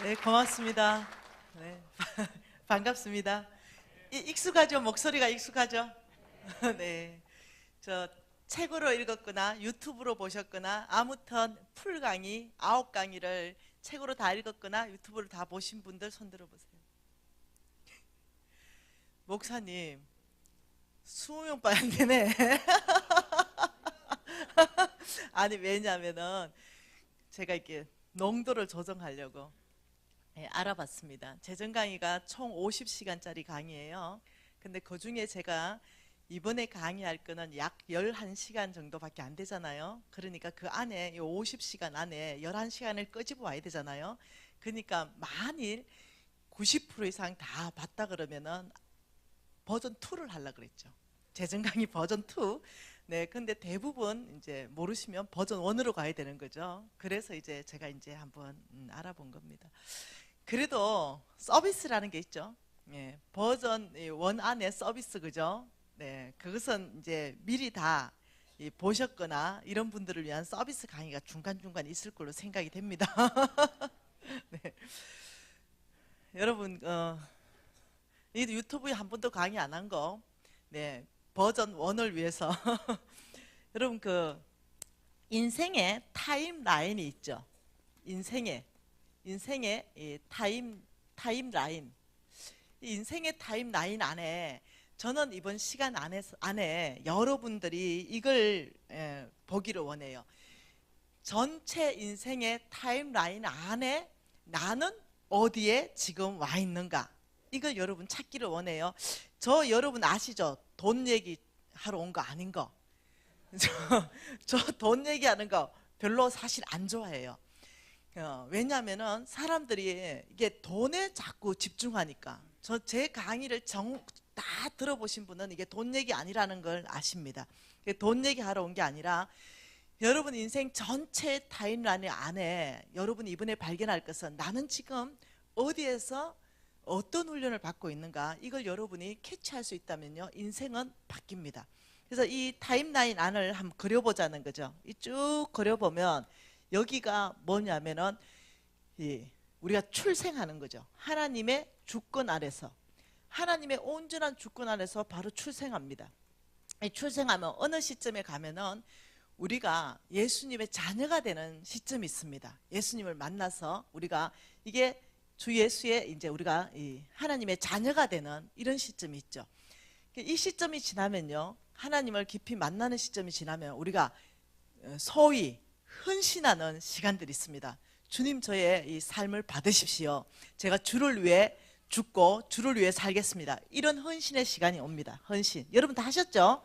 네, 고맙습니다. 네, 반갑습니다. 익숙하죠? 목소리가 익숙하죠? 네, 저 책으로 읽었거나 유튜브로 보셨거나 아무튼 풀 강의 9강의를 책으로 다 읽었거나 유튜브로 다 보신 분들 손 들어보세요. 목사님, 20명밖에 안 되네. 아니, 왜냐면은 제가 이렇게 농도를 조정하려고 알아봤습니다. 재정 강의가 총 50시간짜리 강의예요. 근데 그 중에 제가 이번에 강의할 거는 약 11시간 정도밖에 안 되잖아요. 그러니까 그 안에 이 50시간 안에 11시간을 끄집어 와야 되잖아요. 그러니까 만일 90% 이상 다 봤다 그러면은 버전 2를 하려고 그랬죠. 재정 강의 버전 2. 네, 근데 대부분 이제 모르시면 버전 1으로 가야 되는 거죠. 그래서 이제 제가 이제 한번 알아본 겁니다. 그래도 서비스라는 게 있죠. 예, 버전 1 안에 서비스, 그죠? 네, 그것은 이제 미리 다 보셨거나 이런 분들을 위한 서비스 강의가 중간중간 있을 걸로 생각이 됩니다. 네. 여러분, 이 유튜브에 한 번도 강의 안 한 거, 네, 버전 1을 위해서. 여러분, 그 인생의 타임라인이 있죠. 인생의 이 타임라인, 이 인생의 타임라인 안에 저는 이번 시간 안에 여러분들이 이걸 보기를 원해요. 전체 인생의 타임라인 안에 나는 어디에 지금 와 있는가, 이걸 여러분 찾기를 원해요. 저 여러분 아시죠? 돈 얘기 하러 온 거 아닌 거. 저 돈 얘기하는 거 별로 사실 안 좋아해요. 왜냐하면은 사람들이 이게 돈에 자꾸 집중하니까. 제 강의를 다 들어보신 분은 이게 돈 얘기 아니라는 걸 아십니다. 돈 얘기하러 온 게 아니라 여러분 인생 전체 타임라인 안에 여러분이 이번에 발견할 것은 나는 지금 어디에서 어떤 훈련을 받고 있는가, 이걸 여러분이 캐치할 수 있다면요, 인생은 바뀝니다. 그래서 이 타임라인 안을 한번 그려보자는 거죠. 이 쭉 그려보면 여기가 뭐냐면은 우리가 출생하는 거죠. 하나님의 주권 아래서, 하나님의 온전한 주권 아래서 바로 출생합니다. 출생하면 어느 시점에 가면은 우리가 예수님의 자녀가 되는 시점이 있습니다. 예수님을 만나서 우리가 이게 주 예수의 이제 우리가 하나님의 자녀가 되는 이런 시점이 있죠. 이 시점이 지나면요, 하나님을 깊이 만나는 시점이 지나면 우리가 소위 헌신하는 시간들이 있습니다. 주님, 저의 이 삶을 받으십시오. 제가 주를 위해 죽고 주를 위해 살겠습니다. 이런 헌신의 시간이 옵니다. 헌신. 여러분 다 하셨죠?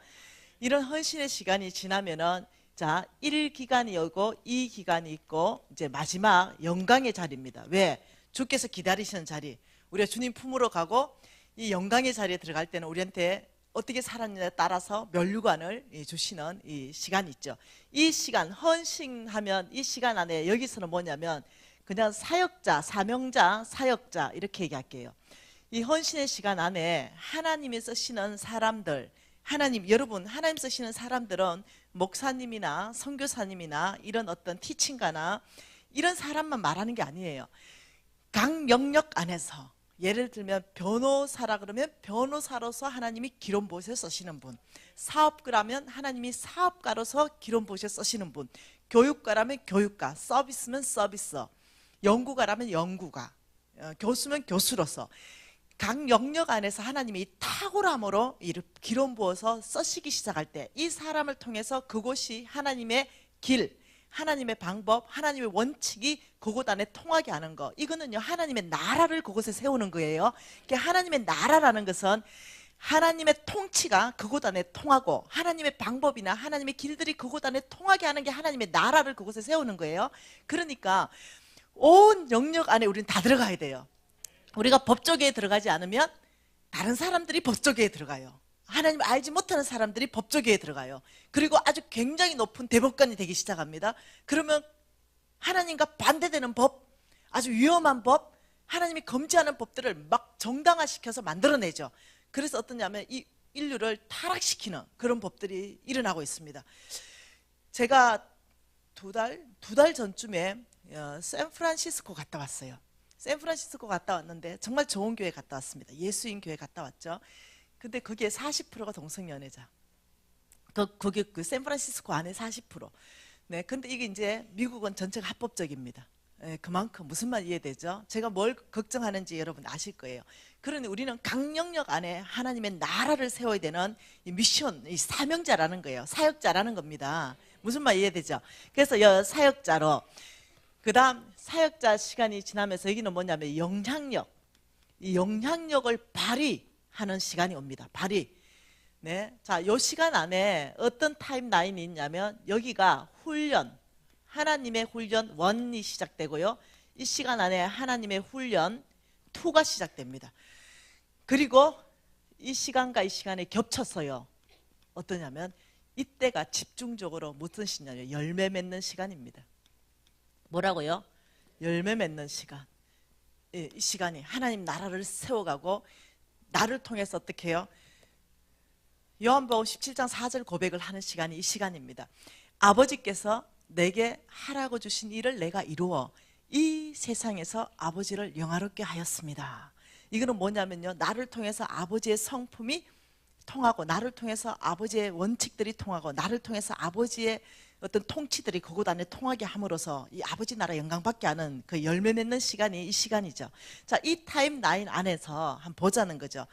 이런 헌신의 시간이 지나면은 자, 1기간이 오고 2기간이 있고 이제 마지막 영광의 자리입니다. 왜? 주께서 기다리시는 자리. 우리가 주님 품으로 가고 이 영광의 자리에 들어갈 때는 우리한테 어떻게 살았느냐에 따라서 면류관을 주시는 이 시간이 있죠. 이 시간, 헌신하면 이 시간 안에 여기서는 뭐냐면 그냥 사역자, 사명자, 사역자 이렇게 얘기할게요. 이 헌신의 시간 안에 하나님이 쓰시는 사람들, 여러분 하나님 쓰시는 사람들은 목사님이나 선교사님이나 이런 어떤 티칭가나 이런 사람만 말하는 게 아니에요. 각 영역 안에서, 예를 들면 변호사라 그러면 변호사로서 하나님이 기름부으셔 쓰시는 분, 사업가라면 하나님이 사업가로서 기름부으셔 쓰시는 분, 교육가라면 교육가, 서비스면 서비스, 연구가라면 연구가, 교수면 교수로서 각 영역 안에서 하나님이 탁월함으로 기름 부어서 쓰시기 시작할 때 이 사람을 통해서 그곳이 하나님의 길, 하나님의 방법, 하나님의 원칙이 그곳 안에 통하게 하는 거, 이거는요 하나님의 나라를 그곳에 세우는 거예요. 하나님의 나라라는 것은 하나님의 통치가 그곳 안에 통하고 하나님의 방법이나 하나님의 길들이 그곳 안에 통하게 하는 게 하나님의 나라를 그곳에 세우는 거예요. 그러니까 온 영역 안에 우리는 다 들어가야 돼요. 우리가 법조계에 들어가지 않으면 다른 사람들이 법조계에 들어가요. 하나님 알지 못하는 사람들이 법조계에 들어가요. 그리고 아주 굉장히 높은 대법관이 되기 시작합니다. 그러면 하나님과 반대되는 법, 아주 위험한 법, 하나님이 금지하는 법들을 막 정당화시켜서 만들어내죠. 그래서 어떠냐면 이 인류를 타락시키는 그런 법들이 일어나고 있습니다. 제가 두 달 전쯤에 샌프란시스코 갔다 왔어요. 샌프란시스코 갔다 왔는데 정말 좋은 교회 갔다 왔습니다. 예수인 교회 갔다 왔죠. 근데 거기에 40%가 동성연애자. 거기 그 샌프란시스코 안에 40%. 네, 근데 이게 이제 미국은 전체가 합법적입니다. 예, 그만큼 무슨 말 이해되죠? 제가 뭘 걱정하는지 여러분 아실 거예요. 그러니 우리는 강령력 안에 하나님의 나라를 세워야 되는 이 미션, 이 사명자라는 거예요. 사역자라는 겁니다. 무슨 말 이해되죠? 그래서 사역자로, 그 다음 사역자 시간이 지나면서 여기는 뭐냐면 영향력, 이 영향력을 발휘하는 시간이 옵니다. 발휘. 네, 자, 요 시간 안에 어떤 타임라인이 있냐면 여기가 훈련, 하나님의 훈련 1이 시작되고요. 이 시간 안에 하나님의 훈련 2가 시작됩니다. 그리고 이 시간과 이 시간에 겹쳐서요. 어떠냐면 이때가 집중적으로 무슨 시냐면 열매 맺는 시간입니다. 뭐라고요? 열매 맺는 시간. 이 시간이 하나님 나라를 세워가고 나를 통해서 어떻게 해요? 요한복음 17장 4절 고백을 하는 시간이 이 시간입니다. 아버지께서 내게 하라고 주신 일을 내가 이루어 이 세상에서 아버지를 영화롭게 하였습니다. 이거는 뭐냐면요, 나를 통해서 아버지의 성품이 통하고, 나를 통해서 아버지의 원칙들이 통하고, 나를 통해서 아버지의 어떤 통치들이 그곳 안에 통하게 함으로써 이 아버지 나라 영광받게 하는 그 열매 맺는 시간이 이 시간이죠. 자, 이 타임라인 안에서 한번 보자는 거죠.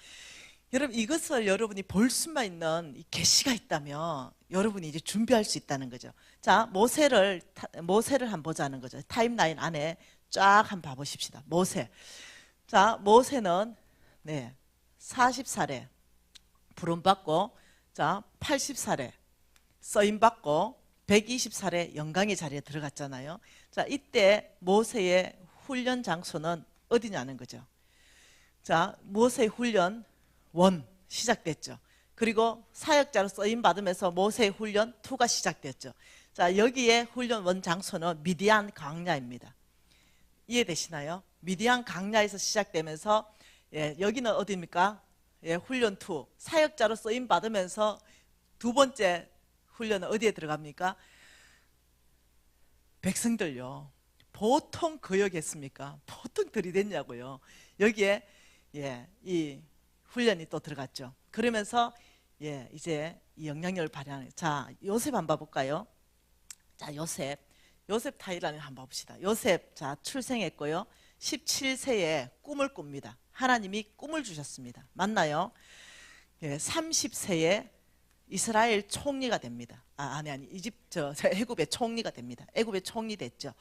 여러분, 이것을 여러분이 볼 수만 있는 이 계시가 있다면 여러분이 이제 준비할 수 있다는 거죠. 자, 모세를 한번 보자는 거죠. 타임라인 안에 쫙 한번 봐보십시다. 모세. 자, 모세는 40살에 부름받고, 자, 80살에 써임받고 120살에 영광의 자리에 들어갔잖아요. 자, 이때 모세의 훈련 장소는 어디냐는 거죠. 자, 모세의 훈련 1 시작됐죠. 그리고 사역자로 쓰임 받으면서 모세의 훈련 2가 시작됐죠. 자, 여기에 훈련 1 장소는 미디안 광야입니다. 이해되시나요? 미디안 광야에서 시작되면서, 여기는 어디입니까? 훈련 2 사역자로 쓰임 받으면서 두 번째 훈련은 어디에 들어갑니까? 백성들요, 보통 거역했습니까? 보통 들이댔냐고요. 여기에 이 훈련이 또 들어갔죠. 그러면서 이제 이 영향력을 발휘하는. 자, 요셉 한번 봐볼까요? 자, 요셉 타임라인 한번 봅시다. 요셉, 자, 출생했고요. 17세에 꿈을 꿉니다. 하나님이 꿈을 주셨습니다. 맞나요? 30세에 이스라엘 총리가 됩니다. 아니 애굽의 총리가 됩니다. 애굽의 총리 됐죠.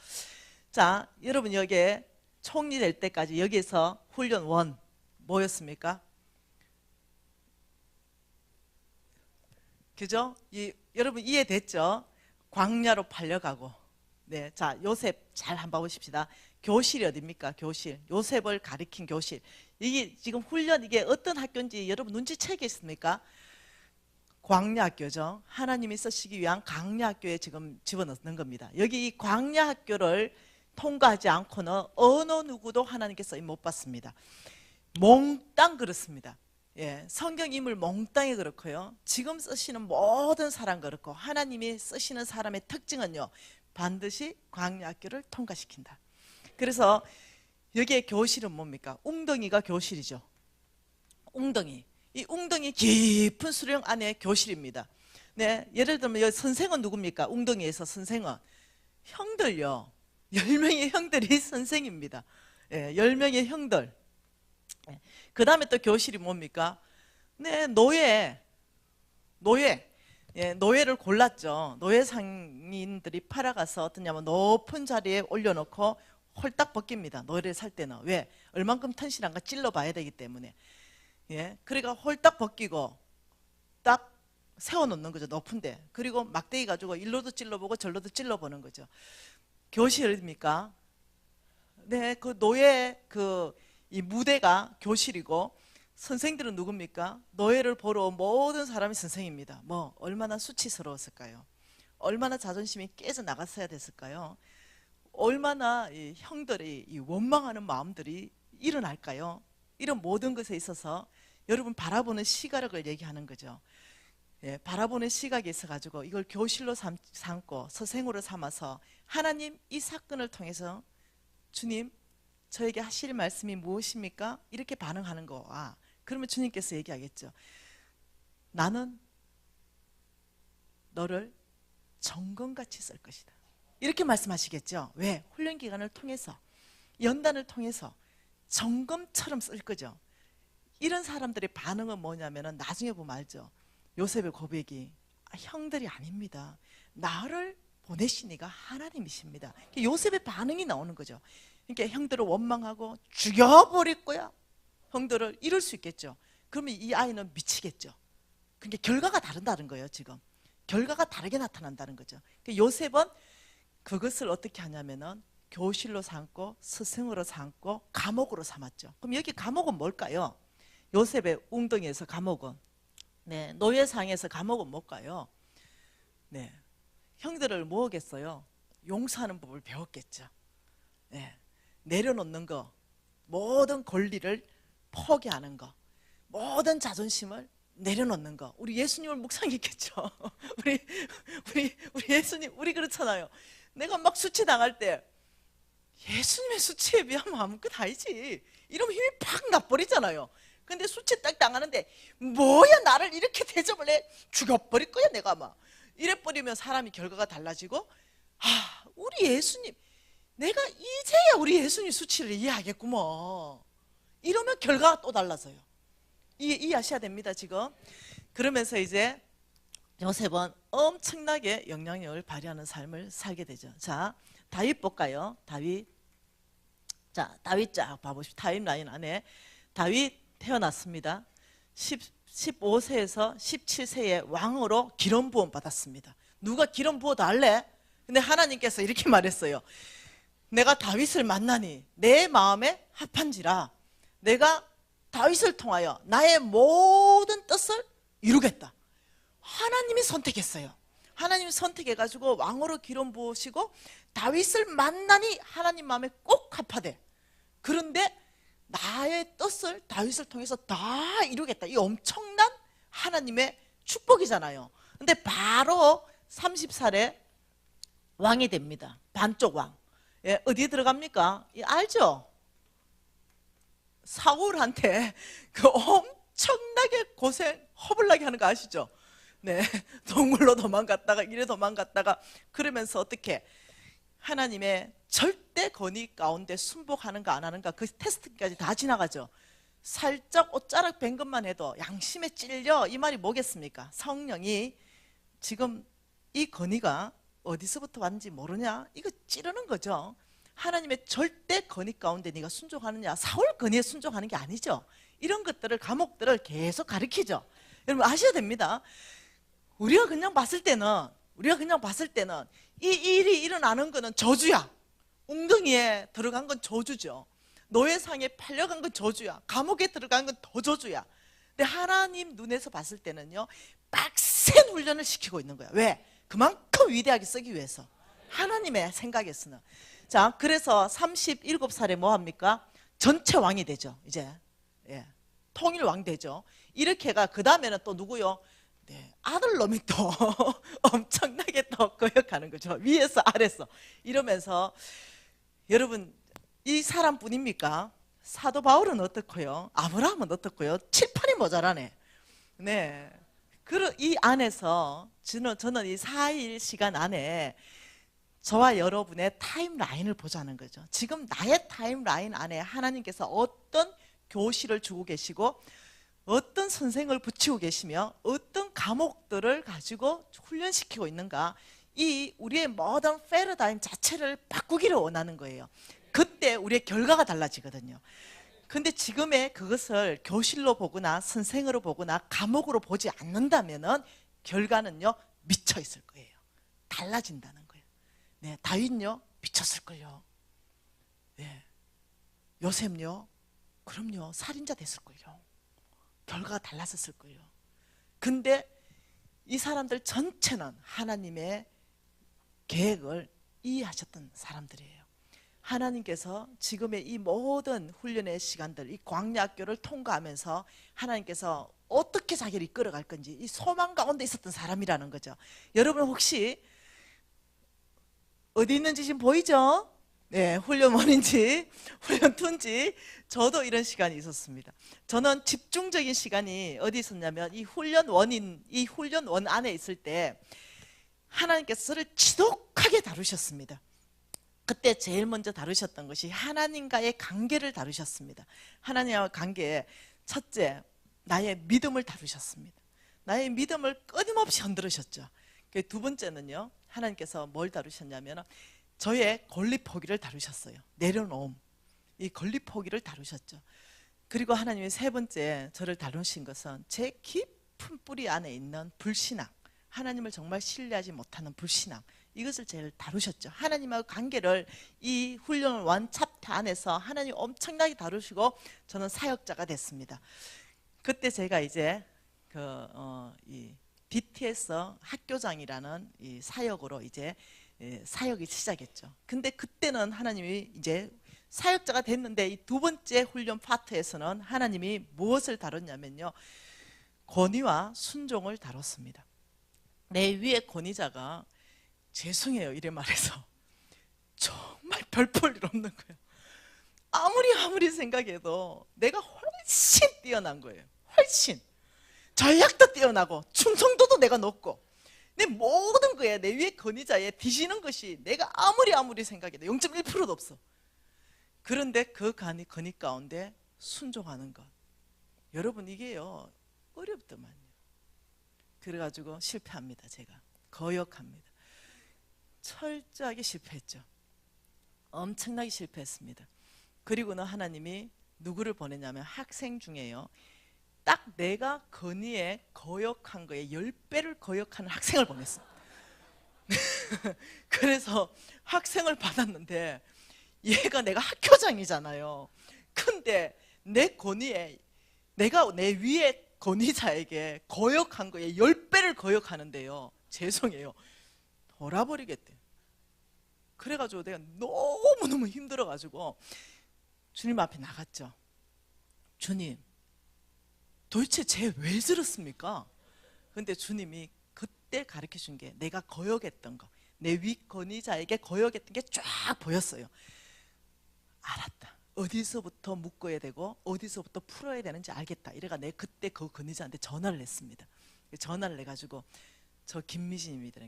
자, 여러분 여기에 총리 될 때까지 여기서 훈련 1 뭐였습니까? 그죠? 여러분 이해됐죠? 광야로 팔려가고. 네, 자, 요셉 잘 한번 보십시다. 교실이 어딥니까? 교실. 요셉을 가리킨 교실. 이게 지금 훈련, 이게 어떤 학교인지 여러분 눈치채겠습니까? 광야학교죠. 하나님이 쓰시기 위한 광야학교에 지금 집어넣는 겁니다. 여기 이 광야학교를 통과하지 않고는 어느 누구도 하나님께 쓰임 못 받습니다. 몽땅 그렇습니다. 성경 인물 몽땅이 그렇고요. 지금 쓰시는 모든 사람 그렇고, 하나님이 쓰시는 사람의 특징은요, 반드시 광야학교를 통과시킨다. 그래서 여기에 교실은 뭡니까? 웅덩이가 교실이죠. 웅덩이. 이 웅덩이 깊은 수령 안에 교실입니다. 네, 예를 들면 여기 선생은 누굽니까? 웅덩이에서 선생은 형들요. 10명의 형들이 선생입니다. 10명의 형들. 그 다음에 또 교실이 뭡니까? 네, 노예를 골랐죠. 노예 상인들이 팔아가서 어떠냐면 높은 자리에 올려놓고 홀딱 벗깁니다. 노예를 살 때는. 왜? 얼만큼 튼실한가 찔러봐야 되기 때문에. 그러니까 홀딱 벗기고 딱 세워놓는 거죠. 높은데. 그리고 막대기 가지고 일로도 찔러보고 절로도 찔러보는 거죠. 교실입니까? 네, 그 노예 이 무대가 교실이고, 선생들은 누굽니까? 노예를 보러 온 모든 사람이 선생입니다. 뭐 얼마나 수치스러웠을까요? 얼마나 자존심이 깨져 나갔어야 됐을까요? 얼마나 이 형들이 이 원망하는 마음들이 일어날까요? 이런 모든 것에 있어서 여러분 바라보는 시각을 얘기하는 거죠. 바라보는 시각이 있어가지고 이걸 교실로 삼고 서생으로 삼아서 하나님 이 사건을 통해서 주님 저에게 하실 말씀이 무엇입니까? 이렇게 반응하는 거와, 그러면 주님께서 얘기하겠죠. 나는 너를 정금같이 쓸 것이다. 이렇게 말씀하시겠죠. 왜? 훈련 기간을 통해서, 연단을 통해서 정금처럼 쓸 거죠. 이런 사람들의 반응은 뭐냐면은 나중에 보면 알죠. 요셉의 고백이 형들이 아닙니다. 나를 보내신 이가 하나님이십니다. 요셉의 반응이 나오는 거죠. 그러니까 형들을 원망하고 죽여버릴 거야. 형들을 이럴 수 있겠죠. 그러면 이 아이는 미치겠죠. 그러니까 결과가 다르다는 거예요. 지금 결과가 다르게 나타난다는 거죠. 그러니까 요셉은 그것을 어떻게 하냐면은 교실로 삼고 스승으로 삼고 감옥으로 삼았죠. 그럼 여기 감옥은 뭘까요? 요셉의 웅덩이에서 감옥은, 네, 노예상에서 감옥은 뭘까요? 네, 형들을 모으겠어요. 용서하는 법을 배웠겠죠. 네, 내려놓는 거, 모든 권리를 포기하는 거, 모든 자존심을 내려놓는 거. 우리 예수님을 묵상했겠죠. 우리 예수님, 우리 그렇잖아요. 내가 막 수치 당할 때 예수님의 수치에 비하면 아무것도 아니지, 이러면 힘이 팍 나버리잖아요. 근데 수치 딱 당하는데 뭐야 나를 이렇게 대접을 해, 죽여버릴 거야 내가 막 이래버리면 사람이 결과가 달라지고, 아 우리 예수님, 내가 이제야 우리 예수님 수치를 이해하겠구먼, 이러면 결과가 또 달라져요. 이해하셔야 됩니다 지금. 그러면서 이제 요셉은 엄청나게 영향력을 발휘하는 삶을 살게 되죠. 자, 다윗 볼까요? 다윗. 자, 다윗 쫙 봐보십시오. 타임라인 안에 다윗 태어났습니다. 15세에서 17세에 왕으로 기름 부음 받았습니다. 누가 기름 부어 달래? 근데 하나님께서 이렇게 말했어요. 내가 다윗을 만나니 내 마음에 합한지라, 내가 다윗을 통하여 나의 모든 뜻을 이루겠다. 하나님이 선택했어요. 하나님이 선택해가지고 왕으로 기름 부으시고 다윗을 만나니 하나님 마음에 꼭 합하되, 그런데 나의 뜻을 다윗을 통해서 다 이루겠다. 이 엄청난 하나님의 축복이잖아요. 근데 바로 30살에 왕이 됩니다. 반쪽 왕. 예, 어디에 들어갑니까? 알죠? 사울한테 그 엄청나게 고생 허블나게 하는 거 아시죠? 네, 동굴로 도망갔다가 이래 도망갔다가, 그러면서 어떻게 하나님의 절대 권위 가운데 순복하는가 안 하는가, 그 테스트까지 다 지나가죠. 살짝 옷자락 벤 것만 해도 양심에 찔려, 이 말이 뭐겠습니까? 성령이 지금 이 권위가 어디서부터 왔는지 모르냐, 이거 찌르는 거죠. 하나님의 절대 권위 가운데 네가 순종하느냐, 사울 권위에 순종하는 게 아니죠. 이런 것들을, 과목들을 계속 가르치죠. 여러분 아셔야 됩니다. 우리가 그냥 봤을 때는 이 일이 일어나는 거는 저주야. 웅덩이에 들어간 건 저주죠. 노예상에 팔려간 건 저주야. 감옥에 들어간 건 더 저주야. 근데 하나님 눈에서 봤을 때는요, 빡센 훈련을 시키고 있는 거야. 왜? 그만큼 위대하게 쓰기 위해서. 하나님의 생각에서는. 자, 그래서 37살에 뭐 합니까? 전체 왕이 되죠. 이제, 예, 통일 왕 되죠. 이렇게가, 그 다음에는 또 누구요? 네, 아들놈이 또 엄청나게 또 거역하는 거죠. 위에서 아래서 이러면서. 여러분, 이 사람뿐입니까? 사도 바울은 어떻고요? 아브라함은 어떻고요? 칠판이 모자라네. 네, 이 안에서 저는 이 4일 시간 안에 저와 여러분의 타임라인을 보자는 거죠. 지금 나의 타임라인 안에 하나님께서 어떤 교실을 주고 계시고, 어떤 선생을 붙이고 계시며, 어떤 과목들을 가지고 훈련시키고 있는가, 이 우리의 모든 패러다임 자체를 바꾸기를 원하는 거예요. 그때 우리의 결과가 달라지거든요. 근데 지금의 그것을 교실로 보거나 선생으로 보거나 과목으로 보지 않는다면은 결과는요, 미쳐 있을 거예요. 달라진다는 거예요. 네, 다윗요 미쳤을걸요. 네, 요셉요, 그럼요 살인자 됐을걸요. 결과가 달랐을걸요. 근데 이 사람들 전체는 하나님의 계획을 이해하셨던 사람들이에요. 하나님께서 지금의 이 모든 훈련의 시간들, 이 광야학교를 통과하면서 하나님께서 어떻게 자기를 이끌어갈 건지 이 소망 가운데 있었던 사람이라는 거죠. 여러분 혹시 어디 있는지 지금 보이죠? 네, 훈련 1인지 훈련 2인지 저도 이런 시간이 있었습니다. 저는 집중적인 시간이 어디 있었냐면 이 훈련 1인 이 훈련 1 안에 있을 때 하나님께서 저를 지독하게 다루셨습니다. 그때 제일 먼저 다루셨던 것이 하나님과의 관계를 다루셨습니다. 하나님과의 관계에 첫째, 나의 믿음을 다루셨습니다. 나의 믿음을 끊임없이 흔들으셨죠. 두 번째는요, 하나님께서 뭘 다루셨냐면 저의 권리 포기를 다루셨어요. 내려놓음, 이 권리 포기를 다루셨죠. 그리고 하나님이 세 번째 저를 다루신 것은 제 깊은 뿌리 안에 있는 불신앙, 하나님을 정말 신뢰하지 못하는 불신앙, 이것을 제일 다루셨죠. 하나님하고 관계를 이 훈련 1 챕터 안에서 하나님 엄청나게 다루시고 저는 사역자가 됐습니다. 그때 제가 이제 이 BTS 학교장이라는 이 사역으로 이제 사역이 시작했죠. 근데 그때는 하나님이 이제 사역자가 됐는데 이 두 번째 훈련 파트에서는 하나님이 무엇을 다뤘냐면요, 권위와 순종을 다뤘습니다. 내 위에 권위자가 죄송해요 이래 말해서 정말 별 볼 일 없는 거예요. 아무리 생각해도 내가 훨씬 뛰어난 거예요. 훨씬 전략도 뛰어나고 충성도도 내가 높고 내 모든 거에 내 위에 권위자에 뒤지는 것이 내가 아무리 생각해도 0.1%도 없어. 그런데 그 권위 가운데 순종하는 것, 여러분 이게요 어렵더만요. 그래가지고 실패합니다. 제가 거역합니다. 철저하게 실패했죠. 엄청나게 실패했습니다. 그리고는 하나님이 누구를 보내냐면 학생 중에요, 딱 내가 권위에 거역한 거에 10배를 거역하는 학생을 보냈어. 그래서 학생을 받았는데 얘가 내가 학교장이잖아요. 근데 내 권위에, 내가 내 위에 권위자에게 거역한 거에 10배를 거역하는데요, 죄송해요, 돌아버리겠대. 그래가지고 내가 너무너무 힘들어가지고 주님 앞에 나갔죠. 주님, 도대체 쟤 왜 저렇습니까? 근데 주님이 그때 가르쳐 준 게 내가 거역했던 거, 내 위 권위자에게 거역했던 게 쫙 보였어요. 알았다. 어디서부터 묶어야 되고 어디서부터 풀어야 되는지 알겠다. 이래가 내 그때 그 권위자한테 전화를 했습니다. 전화를 해가지고 저 김미진입니다.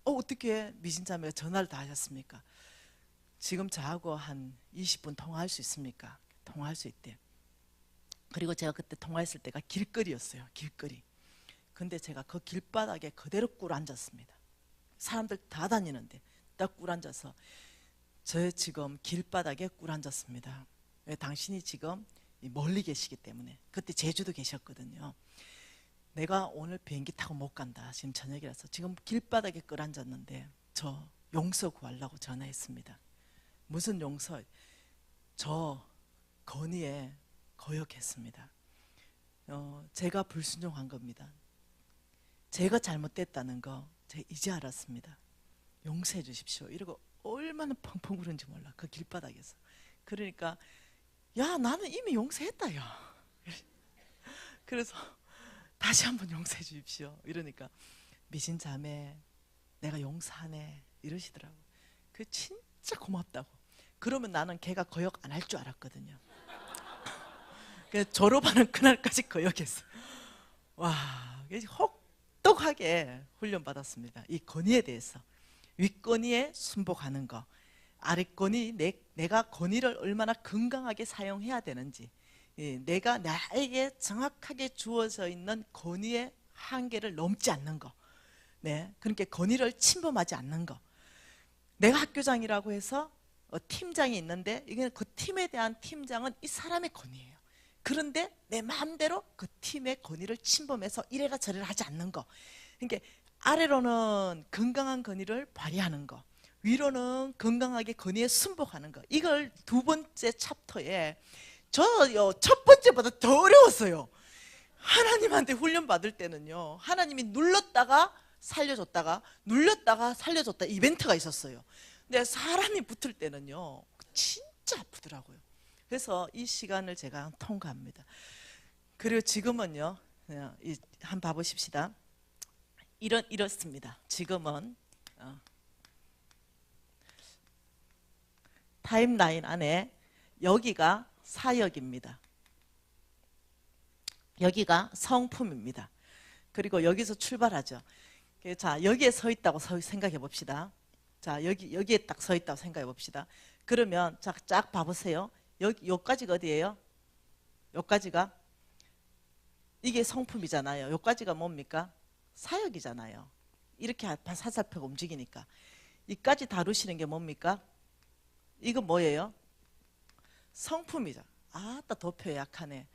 어떻게 미진자매가 전화를 다 하셨습니까? 지금 저하고 한 20분 통화할 수 있습니까? 통화할 수 있대요. 그리고 제가 그때 통화했을 때가 길거리였어요. 길거리. 근데 제가 그 길바닥에 그대로 꿇 앉았습니다. 사람들 다 다니는데 딱 꿇 앉아서 저 지금 길바닥에 꿇 앉았습니다. 왜? 당신이 지금 멀리 계시기 때문에. 그때 제주도 계셨거든요. 내가 오늘 비행기 타고 못 간다. 지금 저녁이라서 지금 길바닥에 꿇 앉았는데 저 용서 구하려고 전화했습니다. 무슨 용서? 저 건의에 거역했습니다. 제가 불순종한 겁니다. 제가 잘못됐다는 거 제가 이제 알았습니다. 용서해 주십시오. 이러고 얼마나 펑펑 울은지 몰라. 그 길바닥에서. 그러니까 야, 나는 이미 용서했다 야. 그래서 다시 한번 용서해 주십시오. 이러니까 미신 자매 내가 용서하네 이러시더라고. 그 진짜 고맙다고. 그러면 나는 걔가 거역 안 할 줄 알았거든요. 그래서 졸업하는 그날까지 거역했어. 와, 혹독하게 훈련받았습니다. 이 권위에 대해서. 윗권위에 순복하는 거, 아랫권위, 내가 권위를 얼마나 건강하게 사용해야 되는지, 내가 나에게 정확하게 주어져 있는 권위의 한계를 넘지 않는 거, 그러니까 권위를 침범하지 않는 거. 내가 학교장이라고 해서 팀장이 있는데 이게 그 팀에 대한 팀장은 이 사람의 권위예요. 그런데 내 마음대로 그 팀의 권위를 침범해서 이래라 저래라 하지 않는 거. 그러니까 아래로는 건강한 권위를 발휘하는 거, 위로는 건강하게 권위에 순복하는 거. 이걸 두 번째 챕터에 저요 첫 번째보다 더 어려웠어요. 하나님한테 훈련 받을 때는요, 하나님이 눌렀다가 살려줬다가 눌렸다가 살려줬다 이벤트가 있었어요. 근데 사람이 붙을 때는요 진짜 아프더라고요. 그래서 이 시간을 제가 통과합니다. 그리고 지금은요, 한번 봐보십시다. 이렇습니다. 지금은 타임라인 안에 여기가 사역입니다. 여기가 성품입니다. 그리고 여기서 출발하죠. 자, 여기에 서 있다고 생각해 봅시다. 자, 여기에 딱 서 있다고 생각해 봅시다. 그러면 쫙 봐보세요. 여기까지가 어디예요? 여기까지가 이게 성품이잖아요. 여기까지가 뭡니까? 사역이잖아요. 이렇게 사살표가 움직이니까. 이까지 다루시는 게 뭡니까? 이거 뭐예요? 성품이죠. 아따 도표 약하네.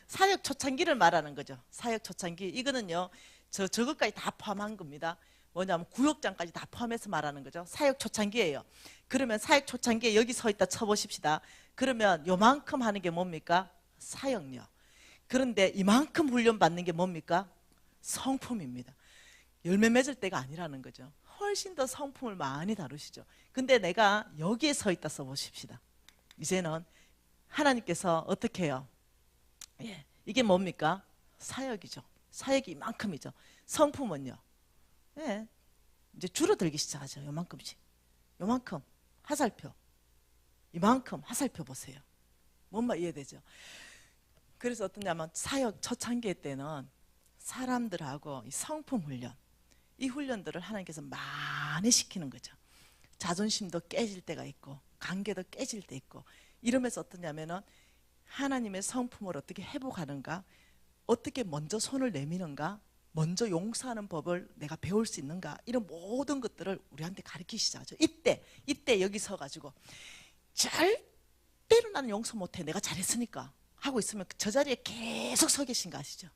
사역 초창기를 말하는 거죠. 사역 초창기. 이거는요, 저것까지 다 포함한 겁니다. 뭐냐면 구역장까지 다 포함해서 말하는 거죠. 사역 초창기예요. 그러면 사역 초창기에 여기 서 있다 쳐보십시다. 그러면 요만큼 하는 게 뭡니까? 사역력. 그런데 이만큼 훈련 받는 게 뭡니까? 성품입니다. 열매 맺을 때가 아니라는 거죠. 훨씬 더 성품을 많이 다루시죠. 근데 내가 여기에 서 있다 써보십시다. 이제는 하나님께서 어떻게 해요? 예, 이게 뭡니까? 사역이죠. 사역이 이만큼이죠. 성품은요? 예, 이제 줄어들기 시작하죠. 요만큼씩. 요만큼 화살표. 이만큼 화살표 보세요. 뭔 말 이해되죠? 그래서 어떠냐면 사역 초창기 때는 사람들하고 이 성품 훈련, 이 훈련들을 하나님께서 많이 시키는 거죠. 자존심도 깨질 때가 있고 관계도 깨질 때 있고 이러면서 어떠냐면은 하나님의 성품을 어떻게 회복하는가, 어떻게 먼저 손을 내미는가, 먼저 용서하는 법을 내가 배울 수 있는가, 이런 모든 것들을 우리한테 가르치시죠. 이때 여기 서가지고 절대로 나는 용서 못해, 내가 잘했으니까 하고 있으면 저 자리에 계속 서 계신 거 아시죠?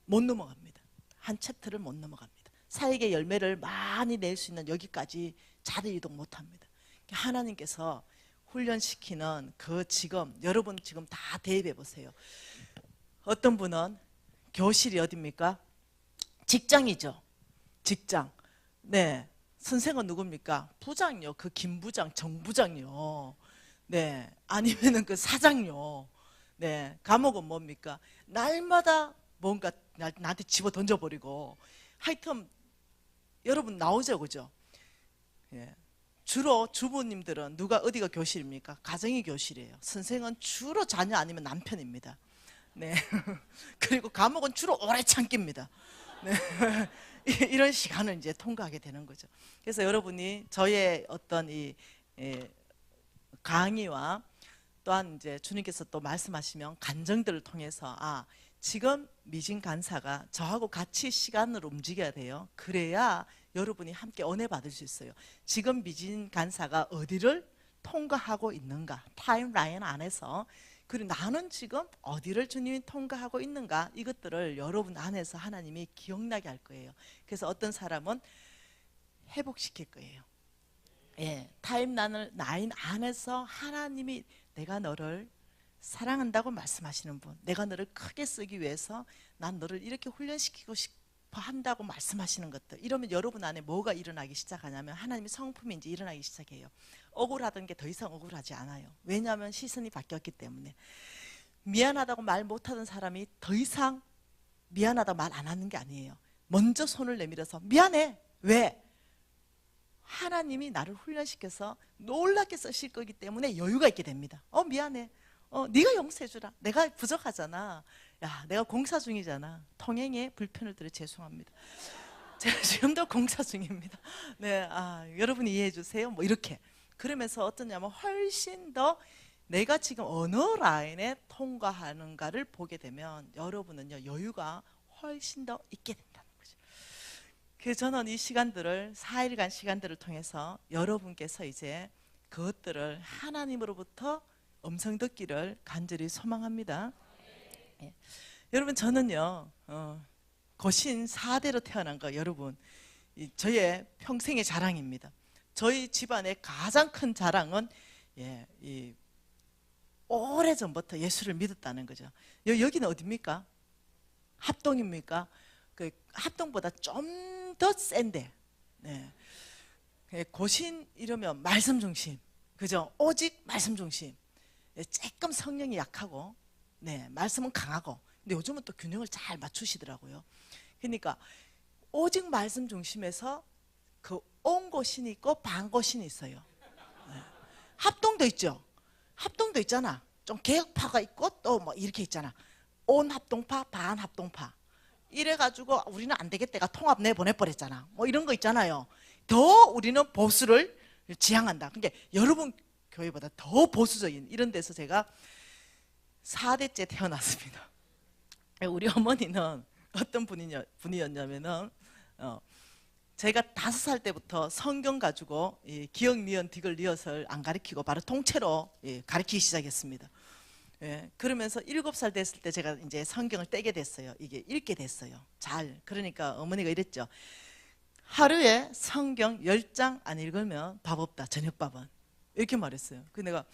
못 넘어갑니다. 한 챕터를 못 넘어갑니다. 사역의 열매를 많이 낼 수 있는 여기까지 자리 이동 못합니다. 하나님께서 훈련시키는 그 지금 여러분 지금 다 대입해 보세요. 어떤 분은 교실이 어딥니까? 직장이죠. 직장. 네. 선생은 누굽니까? 부장요. 그 김부장, 정부장요. 네. 아니면은 그 사장요. 네. 감옥은 뭡니까? 날마다 뭔가 나한테 집어 던져버리고. 하여튼 여러분 나오죠, 그죠? 예. 주로 주부님들은 누가 어디가 교실입니까? 가정이 교실이에요. 선생은 주로 자녀 아니면 남편입니다. 네. 그리고 감옥은 주로 오래 참기입니다. 네. 이런 시간을 이제 통과하게 되는 거죠. 그래서 여러분이 저의 어떤 이 강의와 또한 이제 주님께서 또 말씀하시면 간정들을 통해서 지금 미진 간사가 저하고 같이 시간을 움직여야 돼요. 그래야 여러분이 함께 은혜 받을 수 있어요. 지금 미진 간사가 어디를 통과하고 있는가, 타임라인 안에서, 그리고 나는 지금 어디를 주님이 통과하고 있는가, 이것들을 여러분 안에서 하나님이 기억나게 할 거예요. 그래서 어떤 사람은 회복시킬 거예요. 예, 타임라인 안에서 하나님이 내가 너를 사랑한다고 말씀하시는 분, 내가 너를 크게 쓰기 위해서 난 너를 이렇게 훈련시키고 싶어 한다고 말씀하시는 것들, 이러면 여러분 안에 뭐가 일어나기 시작하냐면 하나님의 성품이 이제 일어나기 시작해요. 억울하던 게 더 이상 억울하지 않아요. 왜냐하면 시선이 바뀌었기 때문에. 미안하다고 말 못하던 사람이 더 이상 미안하다고 말 안 하는 게 아니에요. 먼저 손을 내밀어서 미안해. 왜? 하나님이 나를 훈련시켜서 놀랍게 쓰실 거기 때문에 여유가 있게 됩니다. 미안해. 네가 용서해 주라. 내가 부족하잖아. 야, 내가 공사 중이잖아. 통행에 불편을 드려 죄송합니다. 제가 지금도 공사 중입니다. 네, 여러분이 이해해 주세요. 뭐 이렇게. 그러면서 어떠냐면 훨씬 더 내가 지금 어느 라인에 통과하는가를 보게 되면 여러분은요, 여유가 훨씬 더 있게 된다는 거죠. 그래서 저는 이 시간들을 4일간 시간들을 통해서 여러분께서 이제 그것들을 하나님으로부터 음성 듣기를 간절히 소망합니다. 예. 여러분 저는요 거신 4대로 태어난 거, 여러분 저의 평생의 자랑입니다. 저희 집안의 가장 큰 자랑은 이 오래전부터 예수를 믿었다는 거죠. 여기는 어디입니까? 합동입니까? 그 합동보다 좀 더 센데, 네. 고신 이러면 말씀 중심, 그죠? 오직 말씀 중심. 조금 성령이 약하고, 네, 말씀은 강하고, 근데 요즘은 또 균형을 잘 맞추시더라고요. 그러니까 오직 말씀 중심에서 그 옹고신이 있고 반고신이 있어요. 네. 합동도 있죠. 합동도 있잖아. 좀 개혁파가 있고 또 뭐 이렇게 있잖아. 온 합동파, 반 합동파. 이래가지고 우리는 안 되겠다가 통합 내보내버렸잖아. 뭐 이런 거 있잖아요. 더 우리는 보수를 지향한다. 그러니까 여러분 교회보다 더 보수적인 이런 데서 제가 4대째 태어났습니다. 우리 어머니는 어떤 분이었냐면은 제가 5살 때부터 성경 가지고 기역, 니은, 디귿, 리엇을 안 가르치고 바로 통째로 가르치기 시작했습니다. 예, 그러면서 7살 됐을 때 제가 이제 성경을 떼게 됐어요. 이게 읽게 됐어요. 잘. 그러니까 어머니가 이랬죠. 하루에 성경 10장 안 읽으면 밥 없다. 저녁밥은. 이렇게 말했어요. 그 내가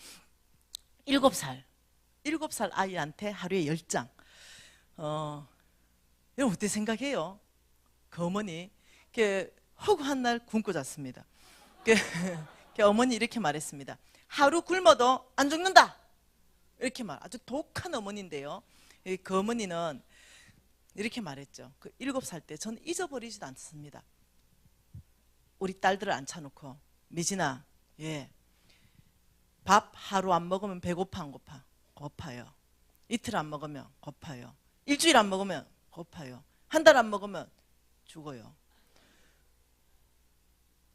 7살 아이한테 하루에 10장. 여러분 어떻게 생각해요? 그 어머니 허구한 날 굶고 잤습니다. 그 어머니 이렇게 말했습니다. 하루 굶어도 안 죽는다. 이렇게 아주 독한 어머니인데요. 그 어머니는 이렇게 말했죠. 그 7살 때 저는 잊어버리지도 않습니다. 우리 딸들을 앉혀놓고 미진아, 밥 하루 안 먹으면 배고파 안 고파? 고파요. 이틀 안 먹으면 고파요. 일주일 안 먹으면 고파요. 한 달 안 먹으면 죽어요.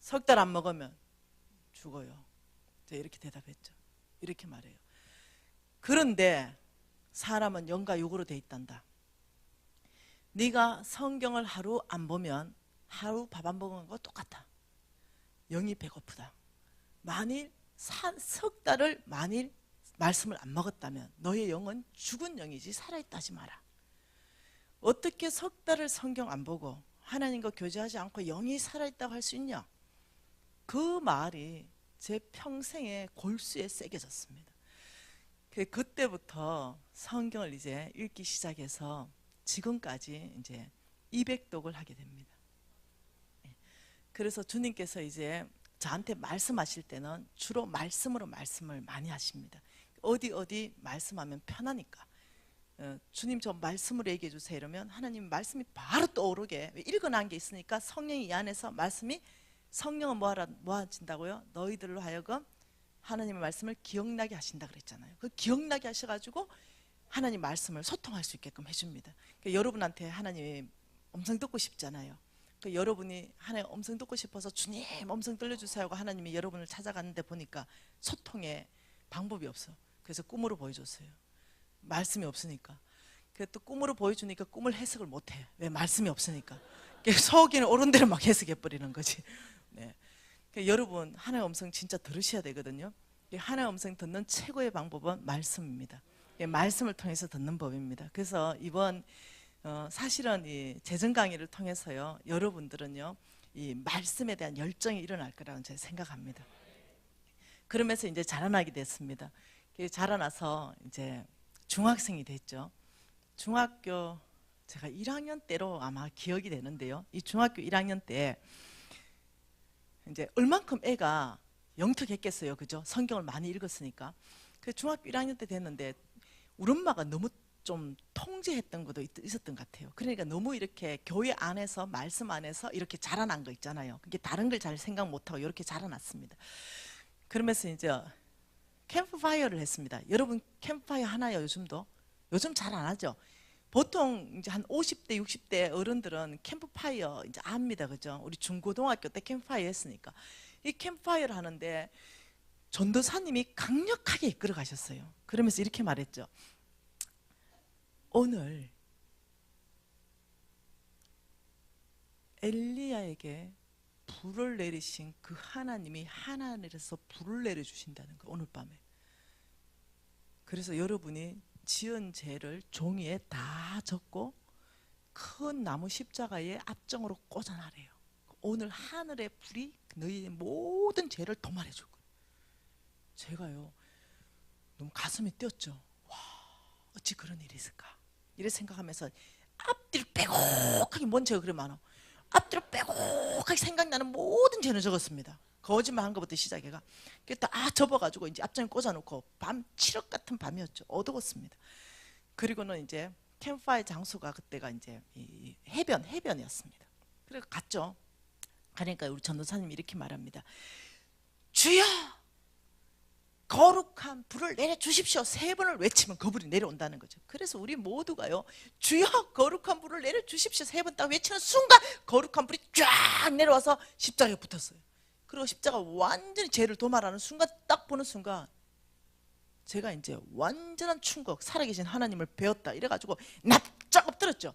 석 달 안 먹으면 죽어요. 제가 이렇게 대답했죠. 이렇게 말해요. 그런데 사람은 영과 육으로 돼 있단다. 네가 성경을 하루 안 보면 하루 밥 안 먹은 거 똑같아. 영이 배고프다. 만일 석 달을 만일 말씀을 안 먹었다면 너의 영은 죽은 영이지 살아있다 하지 마라. 어떻게 석 달을 성경 안 보고 하나님과 교제하지 않고 영이 살아있다고 할 수 있냐? 그 말이 제 평생의 골수에 새겨졌습니다. 그때부터 성경을 이제 읽기 시작해서 지금까지 이제 200독을 하게 됩니다. 그래서 주님께서 이제 저한테 말씀하실 때는 주로 말씀으로 말씀을 많이 하십니다. 어디 말씀하면 편하니까. 주님 저 말씀으로 얘기해 주세요 이러면 하나님 말씀이 바로 떠오르게, 읽어놓은 게 있으니까 성령이 이 안에서 말씀이, 성령은 뭐하신다고요? 너희들로 하여금 하나님의 말씀을 기억나게 하신다 그랬잖아요. 그 기억나게 하셔가지고 하나님 말씀을 소통할 수 있게끔 해줍니다. 그러니까 여러분한테 하나님이 음성 듣고 싶잖아요. 그러니까 여러분이 하나님 음성 듣고 싶어서 주님 음성 들려주세요 하고 하나님이 여러분을 찾아갔는데 보니까 소통의 방법이 없어. 그래서 꿈으로 보여줬어요. 말씀이 없으니까. 또 꿈으로 보여주니까 꿈을 해석을 못해. 왜? 말씀이 없으니까. 속이는 옳은 대로 막 해석해버리는 거지. 네. 여러분 하나님의 음성 진짜 들으셔야 되거든요. 하나님의 음성 듣는 최고의 방법은 말씀입니다. 말씀을 통해서 듣는 법입니다. 그래서 이번 사실은 이 재정 강의를 통해서요, 여러분들은요 이 말씀에 대한 열정이 일어날 거라고 제가 생각합니다. 그러면서 이제 자라나게 됐습니다. 자라나서 이제 중학생이 됐죠. 중학교 제가 1학년 때로 아마 기억이 되는데요. 이 중학교 1학년 때 이제 얼만큼 애가 영특했겠어요, 그죠? 성경을 많이 읽었으니까. 그 중학교 1학년 때 됐는데 우리 엄마가 너무 좀 통제했던 것도 있었던 것 같아요. 그러니까 너무 이렇게 교회 안에서 말씀 안에서 이렇게 자라난 거 있잖아요. 그게 다른 걸 잘 생각 못하고 이렇게 자라났습니다. 그러면서 이제 캠프파이어를 했습니다. 여러분 캠프파이어 하나요? 요즘도? 요즘 잘 안 하죠. 보통 이제 한 50대, 60대 어른들은 캠프파이어 이제 압니다, 그죠? 우리 중고등학교 때 캠프파이어 했으니까. 이 캠프파이어를 하는데 전도사님이 강력하게 이끌어 가셨어요. 그러면서 이렇게 말했죠. 오늘 엘리야에게 불을 내리신 그 하나님이 하늘에서 불을 내려주신다는 거, 오늘 밤에. 그래서 여러분이 지은 죄를 종이에 다 적고 큰 나무 십자가에 앞정으로 꽂아놔래요. 오늘 하늘의 불이 너희의 모든 죄를 도말해 줄 거예요. 제가요 너무 가슴이 뛰었죠. 와, 어찌 그런 일이 있을까 이래 생각하면서 앞뒤로 빼곡하게, 뭔 죄가 그래 많아, 앞뒤로 빼곡하게 생각나는 모든 죄는 적었습니다. 거짓말한 것부터 시작해가 다 접어가지고 이제 앞장에 꽂아놓고 밤 칠흑 같은 밤이었죠. 어두웠습니다. 그리고는 이제 캠프파이어 장소가 그때가 이제 해변이었습니다. 그래서 갔죠. 그러니까 우리 전도사님이 이렇게 말합니다. 주여 거룩한 불을 내려주십시오. 3번을 외치면 그 불이 내려온다는 거죠. 그래서 우리 모두가요, 주여 거룩한 불을 내려주십시오 3번 딱 외치는 순간 거룩한 불이 쫙 내려와서 십자가에 붙었어요. 그리고 십자가 완전히 죄를 도말하는 순간, 딱 보는 순간 제가 이제 완전한 충격, 살아계신 하나님을 배웠다 이래가지고 납작 엎드렸죠.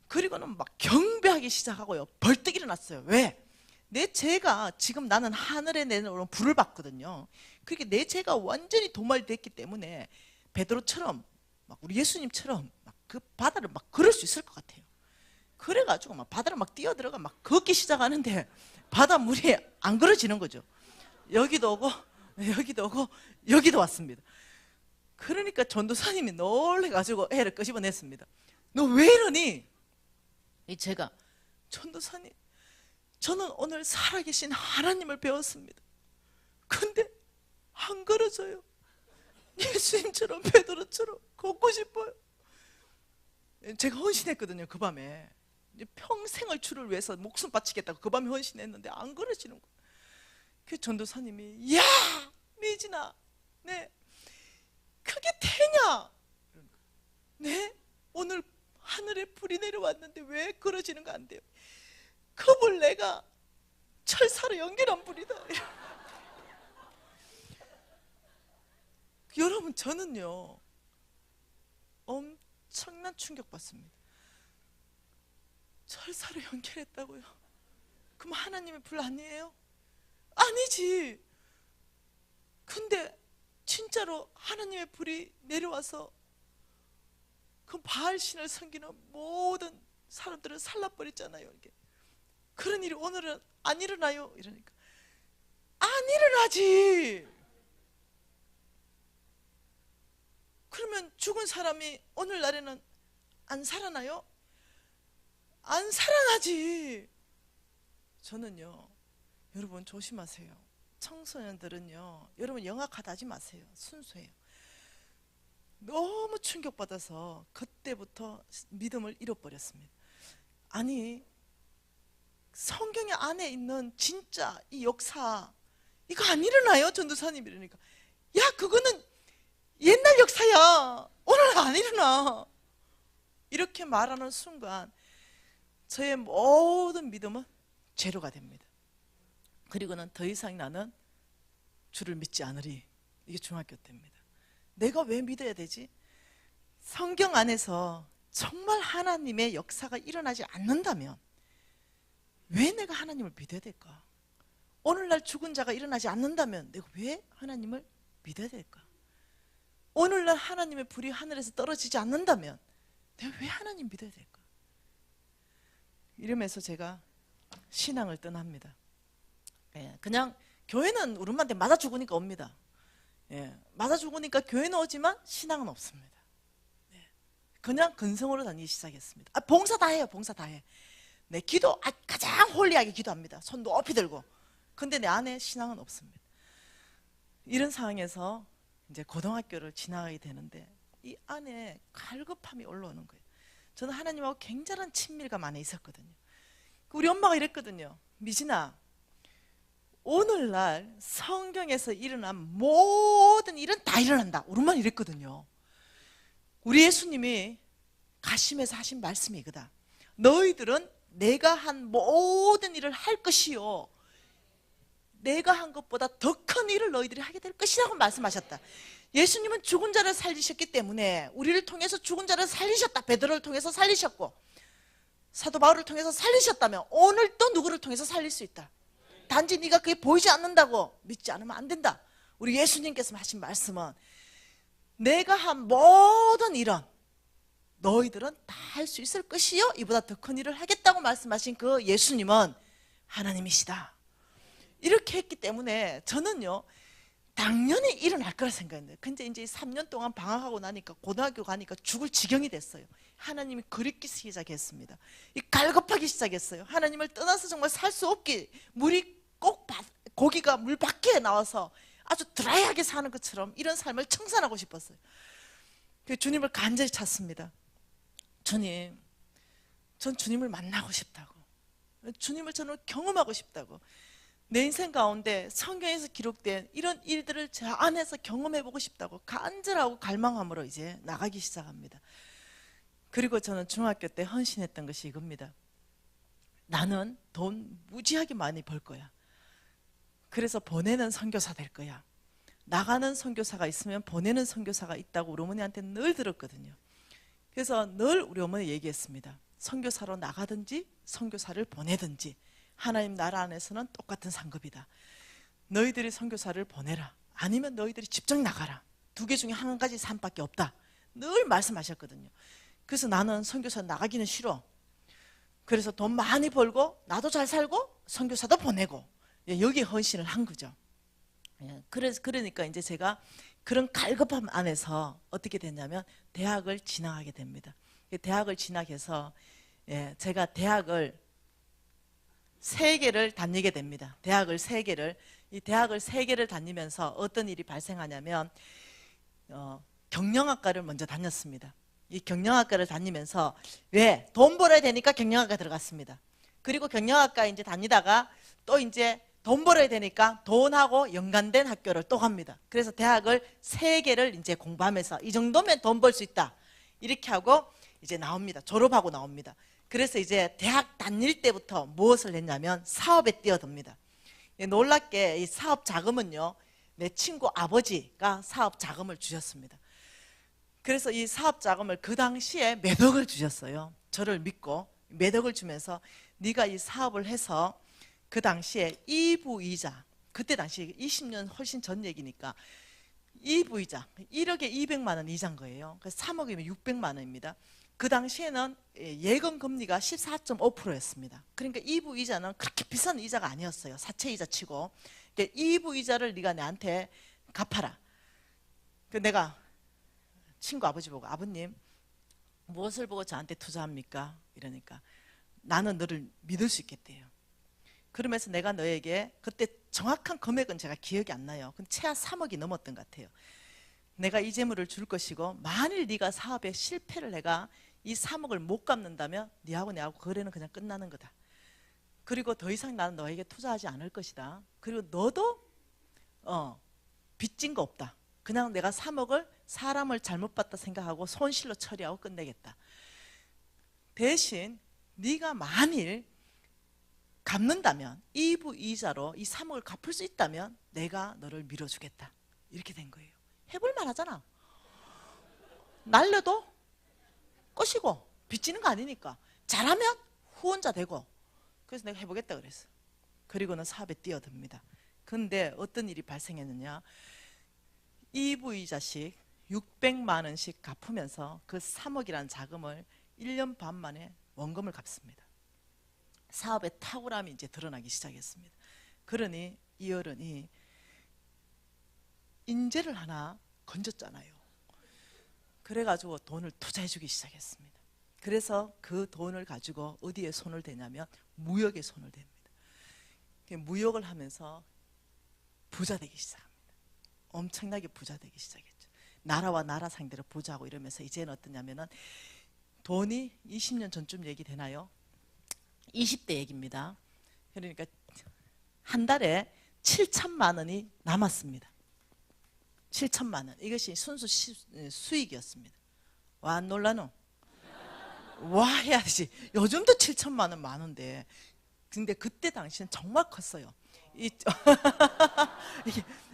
그리고는 막 경배하기 시작하고요, 벌떡 일어났어요. 왜? 내 죄가, 지금 나는 하늘에 내려오는 불을 받거든요. 그렇게 내 죄가 완전히 도말됐기 때문에 베드로처럼, 막 우리 예수님처럼 막 그 바다를 막 걸을 수 있을 것 같아요. 그래가지고 막 바다를 막 뛰어들어가 막 걷기 시작하는데 바다 물이 안 걸어지는 거죠. 여기도 오고 여기도 오고 여기도 왔습니다. 그러니까 전도사님이 놀래가지고 애를 끄집어냈습니다. 너 왜 이러니? 제가, 전도사님, 저는 오늘 살아계신 하나님을 배웠습니다. 근데 안 걸어져요. 예수님처럼 베드로처럼 걷고 싶어요. 제가 헌신했거든요. 그 밤에 평생을 주를 위해서 목숨 바치겠다고 그 밤에 헌신했는데 안 걸어지는 거예요. 그 전도사님이, 야 미진아, 네 그게 되냐? 네 오늘 하늘에 불이 내려왔는데 왜 걸어지는 거 안 돼요? 그 불 내가 철사로 연결한 불이다. 여러분, 저는요 엄청난 충격받습니다. 철사로 연결했다고요? 그럼 하나님의 불 아니에요? 아니지. 근데 진짜로 하나님의 불이 내려와서 그 바알신을 섬기는 모든 사람들을 살라버렸잖아요. 이게. 그런 일이 오늘은 안 일어나요? 이러니까 안 일어나지. 그러면 죽은 사람이 오늘날에는 안 살아나요? 안 살아나지. 저는요, 여러분 조심하세요. 청소년들은요, 여러분 영악하다 하지 마세요. 순수해요. 너무 충격받아서 그때부터 믿음을 잃어버렸습니다. 아니, 성경 안에 있는 진짜 이 역사, 이거 안 일어나요? 전도사님 이러니까, 야 그거는 옛날 역사야, 오늘 안 일어나. 이렇게 말하는 순간 저의 모든 믿음은 제로가 됩니다. 그리고는 더 이상 나는 주를 믿지 않으리. 이게 중학교 때입니다. 내가 왜 믿어야 되지? 성경 안에서 정말 하나님의 역사가 일어나지 않는다면 왜 내가 하나님을 믿어야 될까? 오늘날 죽은 자가 일어나지 않는다면 내가 왜 하나님을 믿어야 될까? 오늘날 하나님의 불이 하늘에서 떨어지지 않는다면 내가 왜 하나님 믿어야 될까? 이러면서 제가 신앙을 떠납니다. 그냥 교회는 우리 엄마한테 맞아 죽으니까 옵니다. 맞아 죽으니까 교회는 오지만 신앙은 없습니다. 그냥 근성으로 다니기 시작했습니다. 봉사 다 해요. 봉사 다 해. 내 기도 가장 홀리하게 기도합니다. 손 높이 들고. 근데 내 안에 신앙은 없습니다. 이런 상황에서 이제 고등학교를 지나가게 되는데 이 안에 갈급함이 올라오는 거예요. 저는 하나님하고 굉장한 친밀감 안에 있었거든요. 우리 엄마가 이랬거든요. 미진아, 오늘날 성경에서 일어난 모든 일은 다 일어난다. 우리 엄마는 이랬거든요. 우리 예수님이 가심에서 하신 말씀이 이거다. 너희들은 내가 한 모든 일을 할 것이요, 내가 한 것보다 더 큰 일을 너희들이 하게 될 것이라고 말씀하셨다. 예수님은 죽은 자를 살리셨기 때문에 우리를 통해서 죽은 자를 살리셨다. 베드로를 통해서 살리셨고 사도 바울을 통해서 살리셨다면 오늘 또 누구를 통해서 살릴 수 있다. 단지 네가 그게 보이지 않는다고 믿지 않으면 안 된다. 우리 예수님께서 하신 말씀은 내가 한 모든 일은 너희들은 다 할 수 있을 것이요, 이보다 더 큰 일을 하겠다고 말씀하신 그 예수님은 하나님이시다. 이렇게 했기 때문에 저는요 당연히 일어날 거라 생각했는데, 근데 이제 3년 동안 방학하고 나니까 고등학교 가니까 죽을 지경이 됐어요. 하나님이 그립기 시작했습니다. 이 갈급하기 시작했어요. 하나님을 떠나서 정말 살 수 없게, 물이 꼭 고기가 물 밖에 나와서 아주 드라이하게 사는 것처럼 이런 삶을 청산하고 싶었어요. 주님을 간절히 찾습니다. 주님, 전 주님을 만나고 싶다고. 주님을 저는 경험하고 싶다고. 내 인생 가운데 성경에서 기록된 이런 일들을 제 안에서 경험해보고 싶다고 간절하고 갈망함으로 이제 나가기 시작합니다. 그리고 저는 중학교 때 헌신했던 것이 이겁니다. 나는 돈 무지하게 많이 벌 거야. 그래서 보내는 선교사 될 거야. 나가는 선교사가 있으면 보내는 선교사가 있다고 우리 어머니한테 늘 들었거든요. 그래서 늘 우리 어머니 얘기했습니다. 선교사로 나가든지 선교사를 보내든지 하나님 나라 안에서는 똑같은 상급이다. 너희들이 선교사를 보내라. 아니면 너희들이 직접 나가라. 두 개 중에 한 가지 삶밖에 없다. 늘 말씀하셨거든요. 그래서 나는 선교사 나가기는 싫어. 그래서 돈 많이 벌고 나도 잘 살고 선교사도 보내고 여기에 헌신을 한 거죠. 그러니까 이제 제가 그런 갈급함 안에서 어떻게 됐냐면 대학을 진학하게 됩니다. 대학을 진학해서 제가 대학을 3개를 다니게 됩니다. 대학을 3개를 다니면서 어떤 일이 발생하냐면 경영학과를 먼저 다녔습니다. 이 경영학과를 다니면서 왜? 돈 벌어야 되니까 경영학과 들어갔습니다. 그리고 경영학과 이제 다니다가 또 이제 돈 벌어야 되니까 돈하고 연관된 학교를 또 갑니다. 그래서 대학을 3개를 이제 공부하면서 이 정도면 돈 벌 수 있다. 이렇게 하고 이제 나옵니다. 졸업하고 나옵니다. 그래서 이제 대학 다닐 때부터 무엇을 했냐면 사업에 뛰어듭니다. 놀랍게 이 사업 자금은요, 내 친구 아버지가 사업 자금을 주셨습니다. 그래서 이 사업 자금을 그 당시에 몇 억을 주셨어요. 저를 믿고 몇 억을 주면서 네가 이 사업을 해서 그 당시에 2부 이자, 그때 당시 20년 훨씬 전 얘기니까 2부 이자 1억에 200만 원 이자인 거예요. 그래서 3억이면 600만 원입니다. 그 당시에는 예금 금리가 14.5%였습니다. 그러니까 2부 이자는 그렇게 비싼 이자가 아니었어요. 사채 이자 치고. 2부 이자를 네가 내한테 갚아라. 그 내가 친구 아버지 보고 아버님 무엇을 보고 저한테 투자합니까? 이러니까 나는 너를 믿을 수 있겠대요. 그러면서 내가 너에게 그때 정확한 금액은 제가 기억이 안 나요. 최하 3억이 넘었던 것 같아요. 내가 이 재물을 줄 것이고 만일 네가 사업에 실패를 해가 이 3억을 못 갚는다면 네하고 내하고 거래는 그냥 끝나는 거다. 그리고 더 이상 나는 너에게 투자하지 않을 것이다. 그리고 너도 빚진 거 없다. 그냥 내가 3억을 사람을 잘못 봤다 생각하고 손실로 처리하고 끝내겠다. 대신 네가 만일 갚는다면 2부 이자로 이 3억을 갚을 수 있다면 내가 너를 밀어주겠다. 이렇게 된 거예요. 해볼만 하잖아. 날려도 꼬시고 빚지는 거 아니니까 잘하면 후원자 되고. 그래서 내가 해보겠다 그랬어. 그리고는 사업에 뛰어듭니다. 근데 어떤 일이 발생했느냐, 2부 이자씩 600만 원씩 갚으면서 그 3억이라는 자금을 1년 반 만에 원금을 갚습니다. 사업의 탁월함이 이제 드러나기 시작했습니다. 그러니 이 어른이 인재를 하나 건졌잖아요. 그래가지고 돈을 투자해주기 시작했습니다. 그래서 그 돈을 가지고 어디에 손을 대냐면 무역에 손을 댑니다. 무역을 하면서 부자 되기 시작합니다. 엄청나게 부자 되기 시작했죠. 나라와 나라 상대로 부자고 이러면서 이제는 어떠냐면은 돈이 20년 전쯤 얘기 되나요? 20대 얘기입니다. 그러니까 한 달에 7천만 원이 남았습니다. 7천만 원. 이것이 순수 수익이었습니다. 와, 놀라노? 와 해야지. 요즘도 7천만 원 많은데. 근데 그때 당시는 정말 컸어요.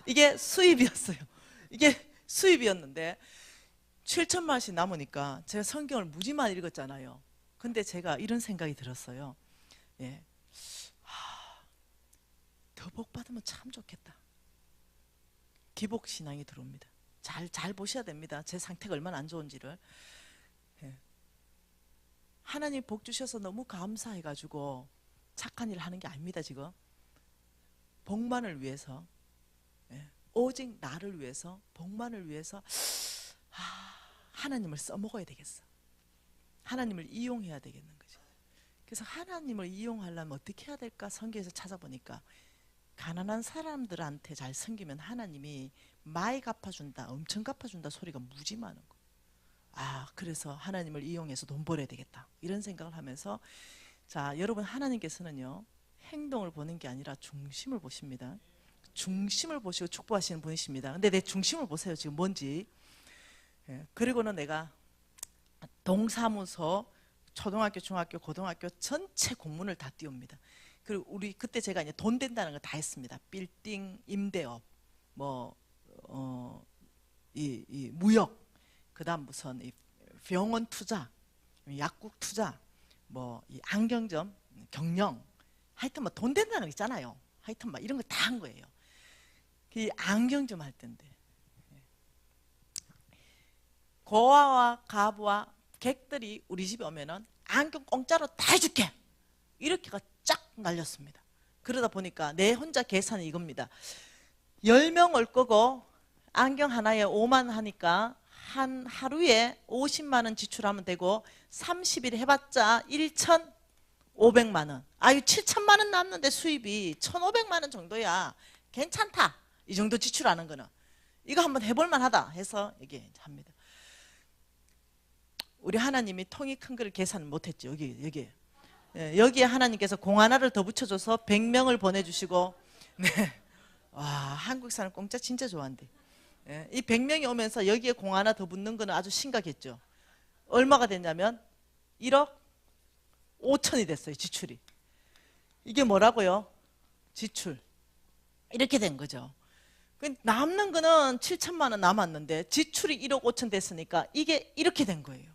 이게 수입이었어요. 이게 수입이었는데 7천만 원씩 남으니까 제가 성경을 무지 많이 읽었잖아요. 근데 제가 이런 생각이 들었어요. 예. 더 복 받으면 참 좋겠다. 기복신앙이 들어옵니다. 잘 보셔야 됩니다. 제 상태가 얼마나 안 좋은지를. 예. 하나님 복 주셔서 너무 감사해가지고 착한 일을 하는 게 아닙니다. 지금 복만을 위해서, 예. 오직 나를 위해서, 복만을 위해서 하나님을 써먹어야 되겠어. 하나님을 이용해야 되겠는 거죠. 그래서 하나님을 이용하려면 어떻게 해야 될까 성경에서 찾아보니까 가난한 사람들한테 잘 섬기면 하나님이 많이 갚아준다, 엄청 갚아준다 소리가 무지 많은 거예요. 그래서 하나님을 이용해서 돈 벌어야 되겠다 이런 생각을 하면서 자, 여러분, 하나님께서는요, 행동을 보는 게 아니라 중심을 보십니다. 중심을 보시고 축복하시는 분이십니다. 근데 내 중심을 보세요. 지금 뭔지. 그리고는 내가 동사무소, 초등학교, 중학교, 고등학교 전체 공문을 다 띄웁니다. 그리고 우리 그때 제가 이제 돈 된다는 거 다 했습니다. 빌딩, 임대업, 뭐 이 무역, 그다음 무슨 이 병원 투자, 약국 투자, 뭐 이 안경점, 경영, 하여튼 뭐 돈 된다는 거 있잖아요. 하여튼 막 이런 거 다 한 거예요. 이 안경점 할 때인데 고아와 가부와 객들이 우리 집에 오면은 안경 공짜로 다 해줄게, 이렇게가 쫙 날렸습니다. 그러다 보니까 내 혼자 계산이 이겁니다. 10명 올 거고 안경 하나에 5만 원 하니까 한 하루에 50만 원 지출하면 되고 30일 해봤자 1,500만 원. 아유, 7천만 원 남는데 수입이 1,500만 원 정도야. 괜찮다. 이 정도 지출하는 거는. 이거 한번 해볼만 하다 해서 이게 합니다. 우리 하나님이 통이 큰 거를 계산 못했죠. 여기에 하나님께서 공 하나를 더 붙여줘서 100명을 보내주시고, 네. 와, 한국 사람 공짜 진짜 좋아한대. 이 100명이 오면서 여기에 공 하나 더 붙는 거는 아주 심각했죠. 얼마가 됐냐면 1억 5천이 됐어요, 지출이. 이게 뭐라고요? 지출. 이렇게 된 거죠. 남는 거는 7천만 원 남았는데 지출이 1억 5천 됐으니까 이게 이렇게 된 거예요.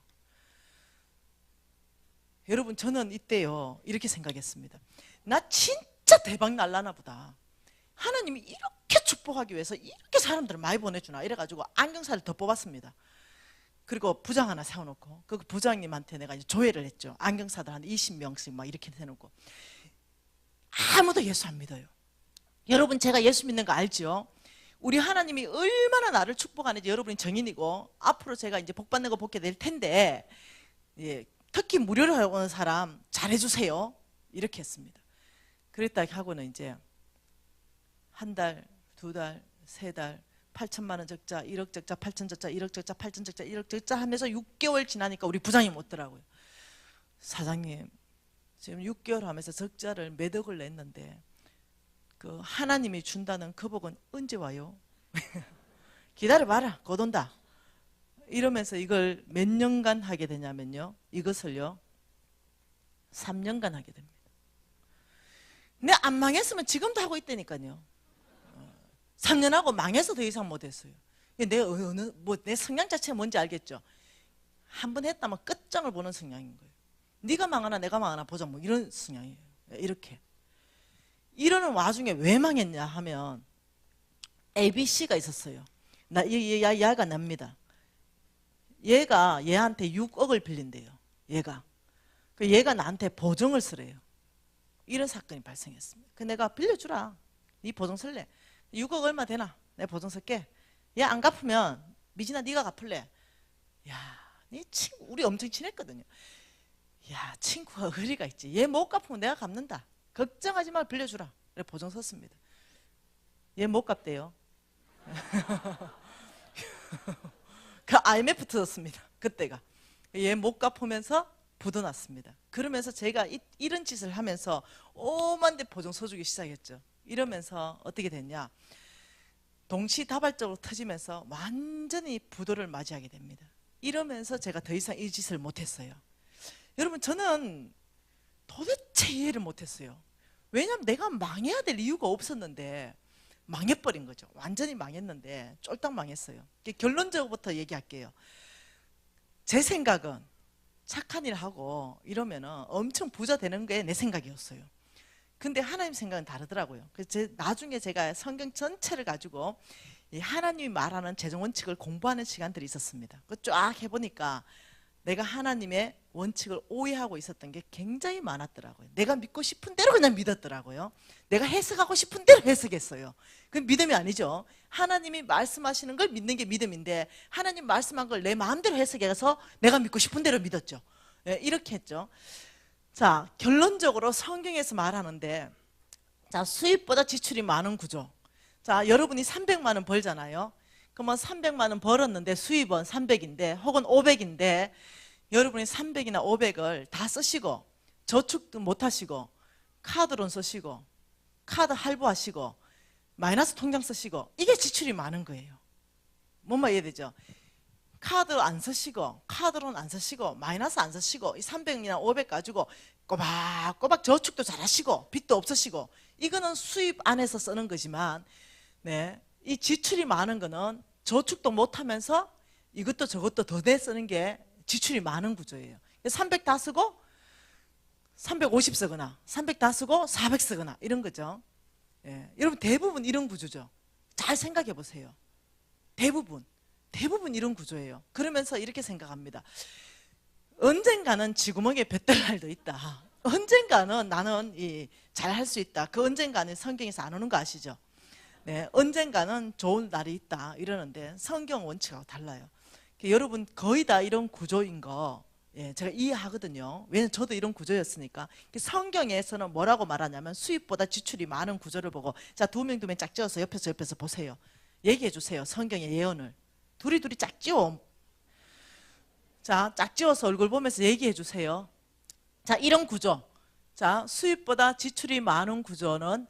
여러분, 저는 이때요 이렇게 생각했습니다. 나 진짜 대박 날라나 보다. 하나님이 이렇게 축복하기 위해서 이렇게 사람들을 많이 보내주나 이래가지고 안경사를 더 뽑았습니다. 그리고 부장 하나 세워놓고 그 부장님한테 내가 이제 조회를 했죠. 안경사들 한 20명씩 막 이렇게 해놓고. 아무도 예수 안 믿어요. 여러분, 제가 예수 믿는 거 알죠? 우리 하나님이 얼마나 나를 축복하는지 여러분이 정인이고, 앞으로 제가 이제 복 받는 거 복게 될 텐데, 예, 특히 무료로 오는 사람 잘해주세요, 이렇게 했습니다. 그랬다 하고는 이제 한 달, 두 달, 세 달, 8천만 원 적자, 1억 적자, 8천 적자, 1억 적자, 8천 적자, 1억 적자 하면서 6개월 지나니까 우리 부장이 묻더라고요. 사장님, 지금 6개월 하면서 적자를 몇 억을 냈는데 그 하나님이 준다는 그 복은 언제 와요? 기다려봐라, 곧 온다. 이러면서 이걸 몇 년간 하게 되냐면요, 이것을요 3년간 하게 됩니다. 근데 안 망했으면 지금도 하고 있다니까요. 3년 하고 망해서 더 이상 못했어요. 내 성향 자체가 뭔지 알겠죠? 한 번 했다면 끝장을 보는 성향인 거예요. 네가 망하나 내가 망하나 보자, 뭐 이런 성향이에요. 이렇게 이러는 와중에 왜 망했냐 하면 ABC가 있었어요. 얘가 납니다. 얘가 얘한테 6억을 빌린대요. 얘가 나한테 보증을 쓰래요. 이런 사건이 발생했습니다. 내가 빌려주라, 네 보증 쓸래. 6억 얼마 되나? 내가 보증 쓸게. 얘 안 갚으면 미진아 네가 갚을래. 야, 네 친구, 우리 엄청 친했거든요. 야, 친구가 의리가 있지. 얘 못 갚으면 내가 갚는다. 걱정하지 마, 빌려주라. 그래 보증 썼습니다. 얘 못 갚대요. 그 IMF 터졌습니다. 그때가. 얘 못 갚으면서 부도났습니다. 그러면서 제가 이런 짓을 하면서 오만 대 보증 서주기 시작했죠. 이러면서 어떻게 됐냐, 동시다발적으로 터지면서 완전히 부도를 맞이하게 됩니다. 이러면서 제가 더 이상 이 짓을 못했어요. 여러분, 저는 도대체 이해를 못했어요. 왜냐하면 내가 망해야 될 이유가 없었는데 망해버린 거죠. 완전히 망했는데 쫄딱 망했어요. 결론적으로부터 얘기할게요. 제 생각은 착한 일 하고 이러면 엄청 부자 되는 게 내 생각이었어요. 근데 하나님 생각은 다르더라고요. 그래서 나중에 제가 성경 전체를 가지고 이 하나님이 말하는 재정 원칙을 공부하는 시간들이 있었습니다. 그거 쫙 해보니까 내가 하나님의 원칙을 오해하고 있었던 게 굉장히 많았더라고요. 내가 믿고 싶은 대로 그냥 믿었더라고요. 내가 해석하고 싶은 대로 해석했어요. 그건 믿음이 아니죠. 하나님이 말씀하시는 걸 믿는 게 믿음인데 하나님 말씀한 걸 내 마음대로 해석해서 내가 믿고 싶은 대로 믿었죠. 네, 이렇게 했죠. 자, 결론적으로 성경에서 말하는데, 자, 수입보다 지출이 많은 구조. 자, 여러분이 300만 원 벌잖아요. 그러면 300만 원 벌었는데 수입은 300인데 혹은 500인데 여러분이 300이나 500을 다 쓰시고 저축도 못 하시고 카드론 쓰시고 카드 할부하시고 마이너스 통장 쓰시고 이게 지출이 많은 거예요. 뭔 말 이해되죠? 카드 안 쓰시고 카드론 안 쓰시고 마이너스 안 쓰시고 이 300이나 500 가지고 꼬박꼬박 저축도 잘 하시고 빚도 없으시고 이거는 수입 안에서 쓰는 거지만 네, 이 지출이 많은 거는 저축도 못 하면서 이것도 저것도 더 내 쓰는 게 지출이 많은 구조예요. 300 다 쓰고 350 쓰거나 300 다 쓰고 400 쓰거나 이런 거죠. 예, 여러분 대부분 이런 구조죠. 잘 생각해 보세요. 대부분 이런 구조예요. 그러면서 이렇게 생각합니다. 언젠가는 쥐구멍에 뱉을 날도 있다. 언젠가는 나는 잘할 수 있다. 그 언젠가는 성경에서 안 오는 거 아시죠? 네, 언젠가는 좋은 날이 있다 이러는데 성경 원칙하고 달라요. 여러분 거의 다 이런 구조인 거 제가 이해하거든요. 왜냐면 저도 이런 구조였으니까. 성경에서는 뭐라고 말하냐면 수입보다 지출이 많은 구조를 보고, 자, 두 명 짝 지어서 옆에서 보세요. 얘기해 주세요. 성경의 예언을 둘이 짝 지어. 자, 짝 지어서 얼굴 보면서 얘기해 주세요. 자, 이런 구조. 자, 수입보다 지출이 많은 구조는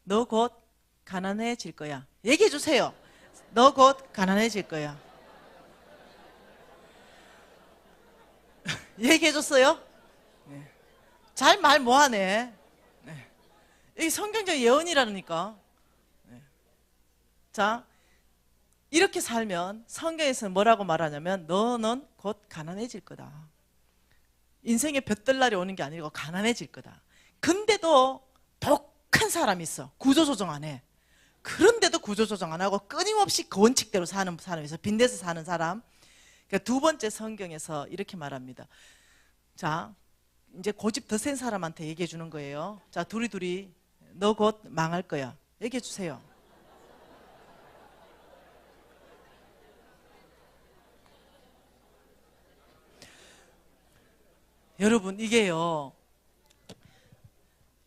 너 곧 가난해질 거야. 얘기해 주세요. 너 곧 가난해질 거야. 얘기해줬어요? 네. 잘 말 뭐하네. 네. 이게 성경적 예언이라니까. 네. 자, 이렇게 살면 성경에서는 뭐라고 말하냐면 너는 곧 가난해질 거다. 인생에 볕들 날이 오는 게 아니고 가난해질 거다. 근데도 독한 사람이 있어. 구조조정 안 해. 그런데도 구조조정 안 하고 끊임없이 그 원칙대로 사는 사람이 있어. 빈대서 사는 사람. 그러니까 두 번째 성경에서 이렇게 말합니다. 자, 이제 고집 더 센 사람한테 얘기해 주는 거예요. 자, 둘이 너 곧 망할 거야. 얘기해 주세요.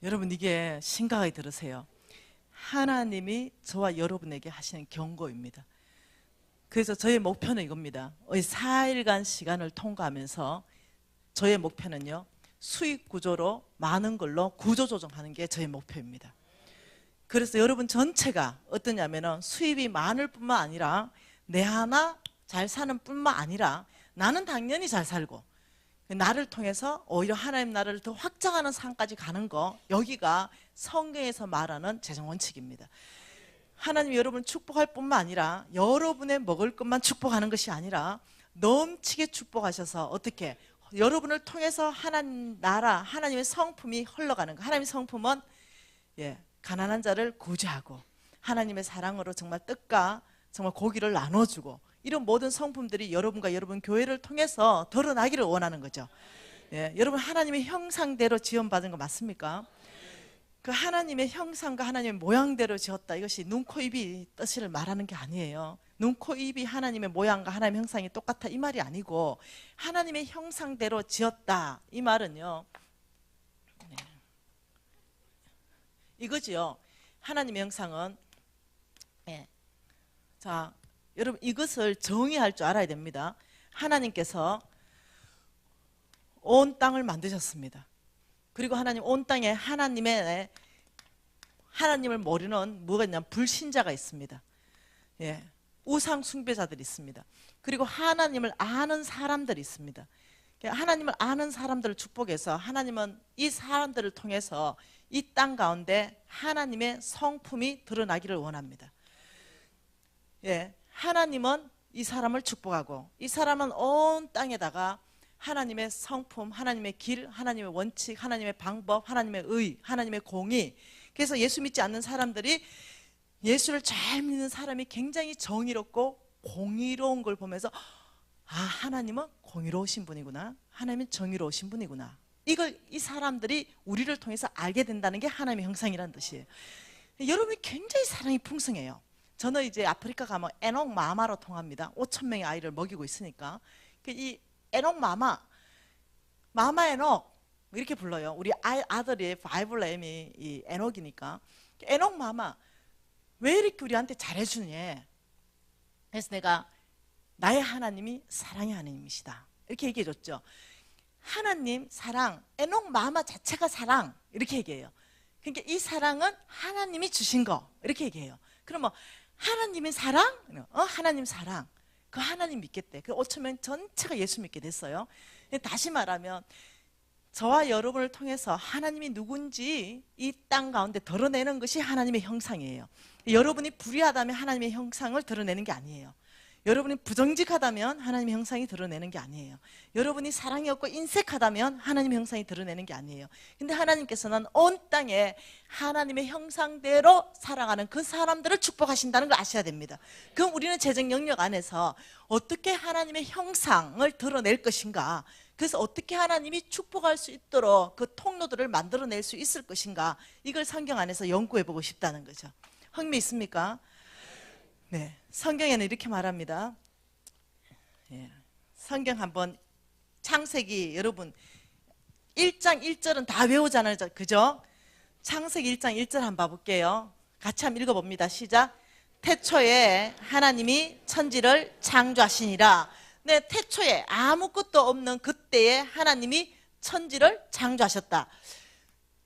여러분 이게 심각하게 들으세요. 하나님이 저와 여러분에게 하시는 경고입니다. 그래서 저의 목표는 이겁니다. 4일간 시간을 통과하면서 저의 목표는요, 수익 구조로 많은 걸로 구조 조정하는 게 저의 목표입니다. 그래서 여러분 전체가 어떠냐면은 수입이 많을 뿐만 아니라 내 하나 잘 사는 뿐만 아니라 나는 당연히 잘 살고 나를 통해서 오히려 하나님 나라를 더 확장하는 삶까지 가는 거, 여기가 성경에서 말하는 재정 원칙입니다. 하나님이 여러분을 축복할 뿐만 아니라 여러분의 먹을 것만 축복하는 것이 아니라 넘치게 축복하셔서 어떻게 여러분을 통해서 하나님 나라, 하나님의 성품이 흘러가는 거. 하나님의 성품은 가난한 자를 구제하고 하나님의 사랑으로 정말 뜻과 정말 고기를 나눠주고 이런 모든 성품들이 여러분과 여러분 교회를 통해서 드러나기를 원하는 거죠. 여러분 하나님의 형상대로 지원받은 거 맞습니까? 그 하나님의 형상과 하나님의 모양대로 지었다. 이것이 눈, 코, 입이 뜻을 말하는 게 아니에요. 눈, 코, 입이 하나님의 모양과 하나님의 형상이 똑같아 이 말이 아니고 하나님의 형상대로 지었다. 이 말은요. 이거지요. 하나님의 형상은 자, 여러분 이것을 정의할 줄 알아야 됩니다. 하나님께서 온 땅을 만드셨습니다. 그리고 하나님 온 땅에 하나님을 모르는 뭐가 있냐면 불신자가 있습니다. 우상 숭배자들이 있습니다. 그리고 하나님을 아는 사람들이 있습니다. 하나님을 아는 사람들을 축복해서 하나님은 이 사람들을 통해서 이 땅 가운데 하나님의 성품이 드러나기를 원합니다. 하나님은 이 사람을 축복하고 이 사람은 온 땅에다가 하나님의 성품, 하나님의 길, 하나님의 원칙, 하나님의 방법, 하나님의 의, 하나님의 공의. 그래서 예수 믿지 않는 사람들이 예수를 잘 믿는 사람이 굉장히 정의롭고 공의로운 걸 보면서 아, 하나님은 공의로우신 분이구나. 하나님은 정의로우신 분이구나. 이걸 이 사람들이 우리를 통해서 알게 된다는 게 하나님의 형상이라는 뜻이에요. 여러분이 굉장히 사랑이 풍성해요. 저는 이제 아프리카 가면 에녹 마마로 통합니다. 5,000명의 아이를 먹이고 있으니까. 이 에녹 마마 에녹 이렇게 불러요. 우리 아들이 바이블 네임이 이 에녹이니까. 에녹 마마 왜 이렇게 우리한테 잘해주니? 그래서 내가 나의 하나님이 사랑의 하나님이시다 이렇게 얘기해줬죠. 하나님 사랑, 에녹 마마 자체가 사랑 이렇게 얘기해요. 그러니까 이 사랑은 하나님이 주신 거 이렇게 얘기해요. 그럼 뭐 하나님의 사랑? 하나님 사랑. 그 하나님 믿겠대. 그 5,000명 전체가 예수 믿게 됐어요. 다시 말하면 저와 여러분을 통해서 하나님이 누군지 이 땅 가운데 드러내는 것이 하나님의 형상이에요. 여러분이 불의하다면 하나님의 형상을 드러내는 게 아니에요. 여러분이 부정직하다면 하나님의 형상이 드러내는 게 아니에요. 여러분이 사랑이 없고 인색하다면 하나님의 형상이 드러내는 게 아니에요. 근데 하나님께서는 온 땅에 하나님의 형상대로 살아가는 그 사람들을 축복하신다는 걸 아셔야 됩니다. 그럼 우리는 재정 영역 안에서 어떻게 하나님의 형상을 드러낼 것인가, 그래서 어떻게 하나님이 축복할 수 있도록 그 통로들을 만들어낼 수 있을 것인가, 이걸 성경 안에서 연구해보고 싶다는 거죠. 흥미 있습니까? 네, 성경에는 이렇게 말합니다. 예, 성경 한번 창세기 여러분 1장 1절은 다 외우잖아요. 그죠? 창세기 1장 1절 한번 봐볼게요. 같이 한번 읽어봅니다. 시작. 태초에 하나님이 천지를 창조하시니라. 네, 태초에 아무것도 없는 그때에 하나님이 천지를 창조하셨다.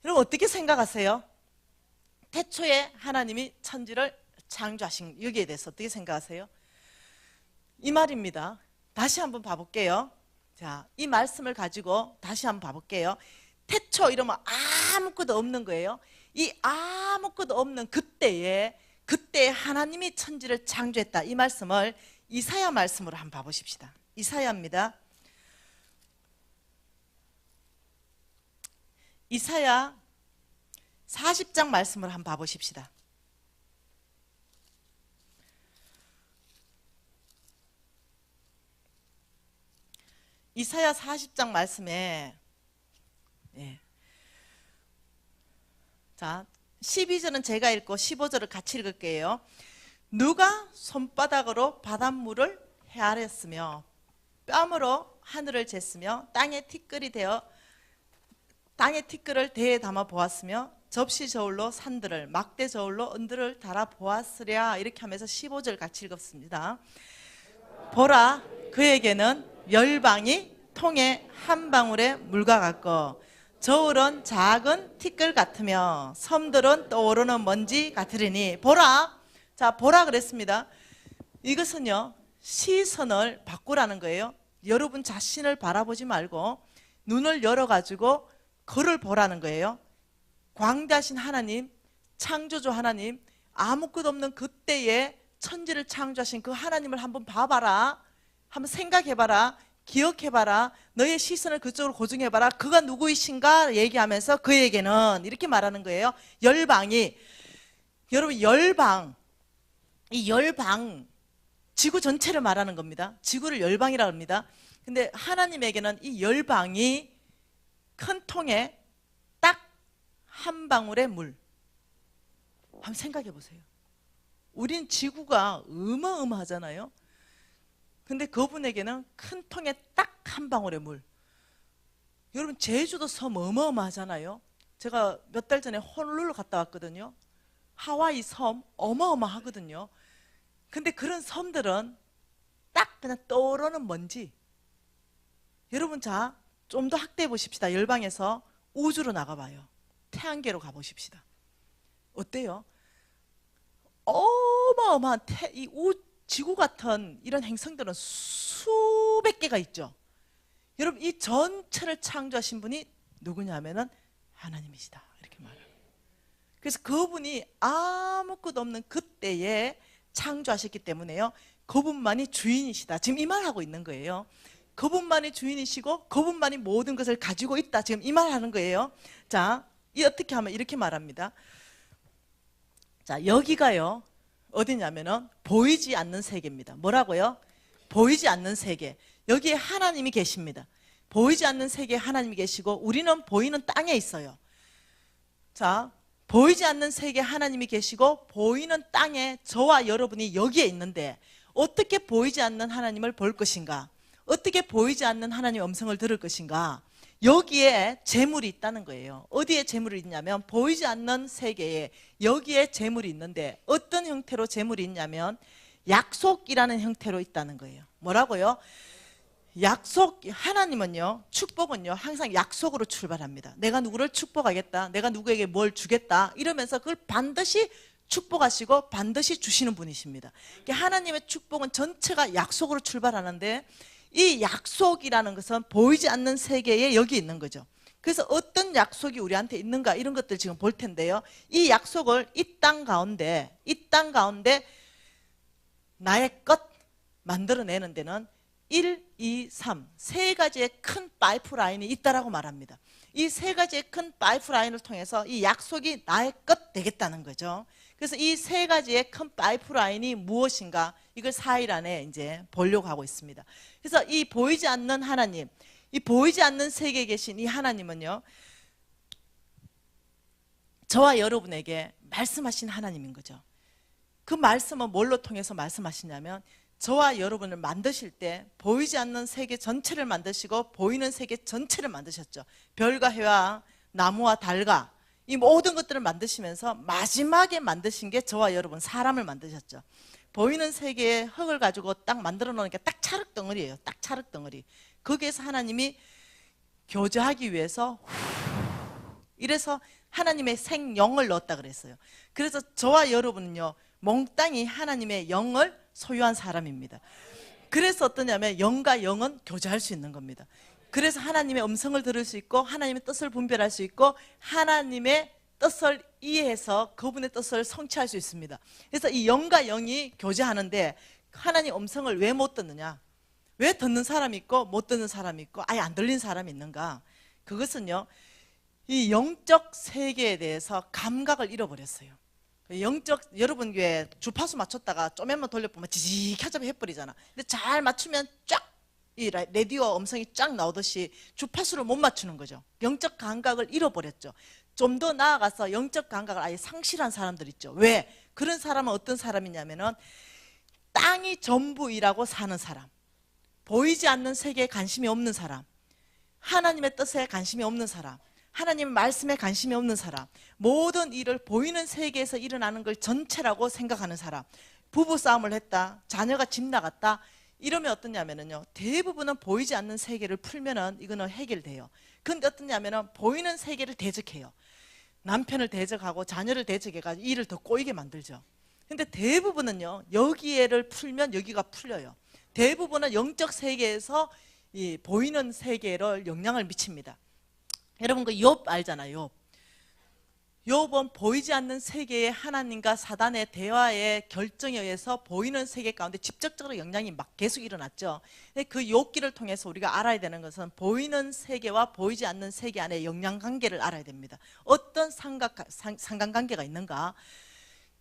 여러분 어떻게 생각하세요? 태초에 하나님이 천지를 창조하신 여기에 대해서 어떻게 생각하세요? 이 말입니다. 다시 한번 봐볼게요. 자, 이 말씀을 가지고 다시 한번 봐볼게요. 태초 이러면 아무것도 없는 거예요. 이 아무것도 없는 그때 하나님이 천지를 창조했다. 이 말씀을 이사야 말씀으로 한번 봐보십시다. 이사야입니다. 이사야 40장 말씀을 한번 봐보십시다. 이사야 40장 말씀에 자 12절은 제가 읽고 15절을 같이 읽을게요. 누가 손바닥으로 바닷물을 헤아렸으며 뺨으로 하늘을 쟀으며 땅의 티끌을 대에 담아 보았으며 접시 저울로 산들을 막대 저울로 언들을 달아 보았으랴. 이렇게 하면서 15절 같이 읽었습니다. 보라, 그에게는 열방이 통에 한 방울의 물과 같고 저울은 작은 티끌 같으며 섬들은 떠오르는 먼지 같으리니. 보라, 자 보라 그랬습니다. 이것은요 시선을 바꾸라는 거예요. 여러분 자신을 바라보지 말고 눈을 열어가지고 그를 보라는 거예요. 광대하신 하나님, 창조주 하나님, 아무것도 없는 그때에 천지를 창조하신 그 하나님을 한번 봐봐라. 한번 생각해봐라. 기억해봐라. 너의 시선을 그쪽으로 고정해봐라. 그가 누구이신가 얘기하면서 그에게는 이렇게 말하는 거예요. 열방이, 여러분 열방, 이 열방 지구 전체를 말하는 겁니다. 지구를 열방이라고 합니다. 근데 하나님에게는 이 열방이 큰 통에 딱 한 방울의 물. 한번 생각해 보세요. 우린 지구가 어마어마하잖아요. 근데 그분에게는 큰 통에 딱 한 방울의 물. 여러분 제주도 섬 어마어마하잖아요. 제가 몇 달 전에 호놀룰루 갔다 왔거든요. 하와이 섬 어마어마하거든요. 근데 그런 섬들은 딱 그냥 떠오르는 먼지. 여러분 자, 좀 더 확대해 보십시다. 열방에서 우주로 나가봐요. 태양계로 가보십시다. 어때요? 어마어마한 지구 같은 이런 행성들은 수백 개가 있죠. 여러분 이 전체를 창조하신 분이 누구냐면은 하나님이시다. 이렇게 말해요. 그래서 그분이 아무것도 없는 그때에 창조하셨기 때문에요. 그분만이 주인이시다. 지금 이 말하고 있는 거예요. 그분만이 주인이시고 그분만이 모든 것을 가지고 있다. 지금 이 말하는 거예요. 자, 이 어떻게 하면 이렇게 말합니다. 자, 여기가요. 어디냐면은 보이지 않는 세계입니다. 뭐라고요? 보이지 않는 세계. 여기에 하나님이 계십니다. 보이지 않는 세계에 하나님이 계시고 우리는 보이는 땅에 있어요. 자, 보이지 않는 세계에 하나님이 계시고 보이는 땅에 저와 여러분이 여기에 있는데 어떻게 보이지 않는 하나님을 볼 것인가? 어떻게 보이지 않는 하나님의 음성을 들을 것인가? 여기에 재물이 있다는 거예요. 어디에 재물이 있냐면 보이지 않는 세계에 여기에 재물이 있는데 어떤 형태로 재물이 있냐면 약속이라는 형태로 있다는 거예요. 뭐라고요? 하나님은요, 축복은요, 항상 약속으로 출발합니다. 내가 누구를 축복하겠다, 내가 누구에게 뭘 주겠다, 이러면서 그걸 반드시 축복하시고 반드시 주시는 분이십니다. 하나님의 축복은 전체가 약속으로 출발하는데, 이 약속이라는 것은 보이지 않는 세계에 여기 있는 거죠. 그래서 어떤 약속이 우리한테 있는가, 이런 것들 지금 볼 텐데요. 이 약속을 이 땅 가운데 나의 것 만들어내는 데는 1, 2, 3, 세 가지의 큰 파이프라인이 있다라고 말합니다. 이 세 가지의 큰 파이프라인을 통해서 이 약속이 나의 것 되겠다는 거죠. 그래서 이 세 가지의 큰 파이프라인이 무엇인가, 이걸 4일 안에 이제 보려고 하고 있습니다. 그래서 이 보이지 않는 하나님, 이 보이지 않는 세계에 계신 이 하나님은요, 저와 여러분에게 말씀하신 하나님인 거죠. 그 말씀은 뭘로 통해서 말씀하시냐면, 저와 여러분을 만드실 때 보이지 않는 세계 전체를 만드시고 보이는 세계 전체를 만드셨죠. 별과 해와 나무와 달과 이 모든 것들을 만드시면서 마지막에 만드신 게 저와 여러분 사람을 만드셨죠. 보이는 세계에 흙을 가지고 딱 만들어 놓은 게 딱 찰흙덩어리예요. 딱 찰흙덩어리. 거기에서 하나님이 교제하기 위해서 이래서 하나님의 생영을 넣었다 그랬어요. 그래서 저와 여러분은요, 몽땅이 하나님의 영을 소유한 사람입니다. 그래서 어떠냐면 영과 영은 교제할 수 있는 겁니다. 그래서 하나님의 음성을 들을 수 있고 하나님의 뜻을 분별할 수 있고 하나님의 뜻을 이해해서 그분의 뜻을 성취할 수 있습니다. 그래서 이 영과 영이 교제하는데, 하나님 음성을 왜 못 듣느냐, 왜 듣는 사람이 있고 못 듣는 사람이 있고 아예 안 들리는 사람이 있는가, 그것은요, 이 영적 세계에 대해서 감각을 잃어버렸어요. 여러분 왜 주파수 맞췄다가 좀만 돌려보면 지직하자면 해버리잖아. 근데 잘 맞추면 쫙 이 라디오 음성이 쫙 나오듯이 주파수를 못 맞추는 거죠. 영적 감각을 잃어버렸죠. 좀 더 나아가서 영적 감각을 아예 상실한 사람들 있죠. 왜? 그런 사람은 어떤 사람이냐면은 땅이 전부이라고 사는 사람, 보이지 않는 세계에 관심이 없는 사람, 하나님의 뜻에 관심이 없는 사람, 하나님의 말씀에 관심이 없는 사람, 모든 일을 보이는 세계에서 일어나는 걸 전체라고 생각하는 사람, 부부싸움을 했다, 자녀가 집 나갔다, 이러면 어떠냐면요, 대부분은 보이지 않는 세계를 풀면은 이거는 해결돼요. 근데 어떠냐면은 보이는 세계를 대적해요. 남편을 대적하고 자녀를 대적해가지고 일을 더 꼬이게 만들죠. 근데 대부분은요, 여기를 풀면 여기가 풀려요. 대부분은 영적 세계에서 이 보이는 세계를 영향을 미칩니다. 여러분 그 욥 알잖아요. 욥은 보이지 않는 세계의 하나님과 사단의 대화의 결정에 의해서 보이는 세계 가운데 직접적으로 영향이 막 계속 일어났죠. 그 욥기를 통해서 우리가 알아야 되는 것은 보이는 세계와 보이지 않는 세계 안에 영향관계를 알아야 됩니다. 어떤 상관관계가 있는가.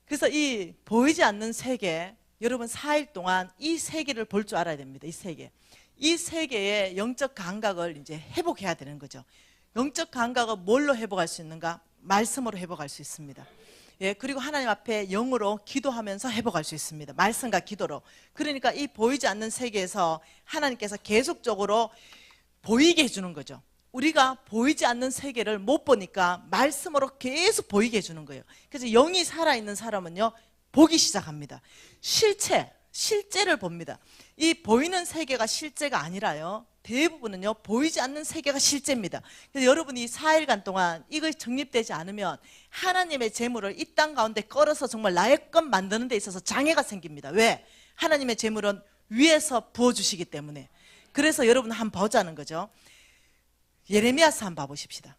그래서 이 보이지 않는 세계, 여러분 4일 동안 이 세계를 볼 줄 알아야 됩니다. 이 세계의 영적 감각을 이제 회복해야 되는 거죠. 영적 감각은 뭘로 회복할 수 있는가? 말씀으로 회복할 수 있습니다. 예, 그리고 하나님 앞에 영으로 기도하면서 회복할 수 있습니다. 말씀과 기도로. 그러니까 이 보이지 않는 세계에서 하나님께서 계속적으로 보이게 해주는 거죠. 우리가 보이지 않는 세계를 못 보니까 말씀으로 계속 보이게 해주는 거예요. 그래서 영이 살아있는 사람은요, 보기 시작합니다. 실제를 봅니다. 이 보이는 세계가 실제가 아니라요, 대부분은요 보이지 않는 세계가 실제입니다. 그래서 여러분이 4일간 동안 이걸 정립되지 않으면 하나님의 재물을 이 땅 가운데 걸어서 정말 나의 것 만드는 데 있어서 장애가 생깁니다. 왜? 하나님의 재물은 위에서 부어주시기 때문에. 그래서 여러분 한번 보자는 거죠. 예레미야서 한번 봐보십시다.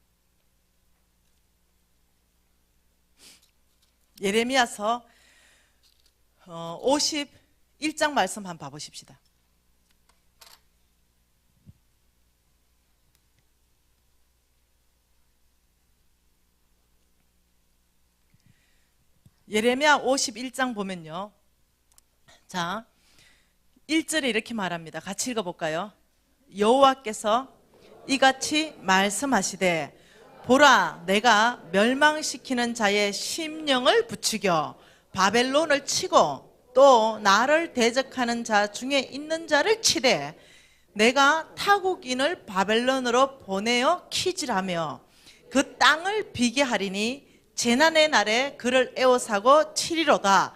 예레미야서 51장 말씀 한번 봐보십시다. 예레미야 51장 보면요, 자 1절에 이렇게 말합니다. 같이 읽어볼까요? 여호와께서 이같이 말씀하시되, 보라, 내가 멸망시키는 자의 심령을 부추겨 바벨론을 치고 또 나를 대적하는 자 중에 있는 자를 치되, 내가 타국인을 바벨론으로 보내어 키질하며 그 땅을 비게 하리니 재난의 날에 그를 애워사고 치리로다.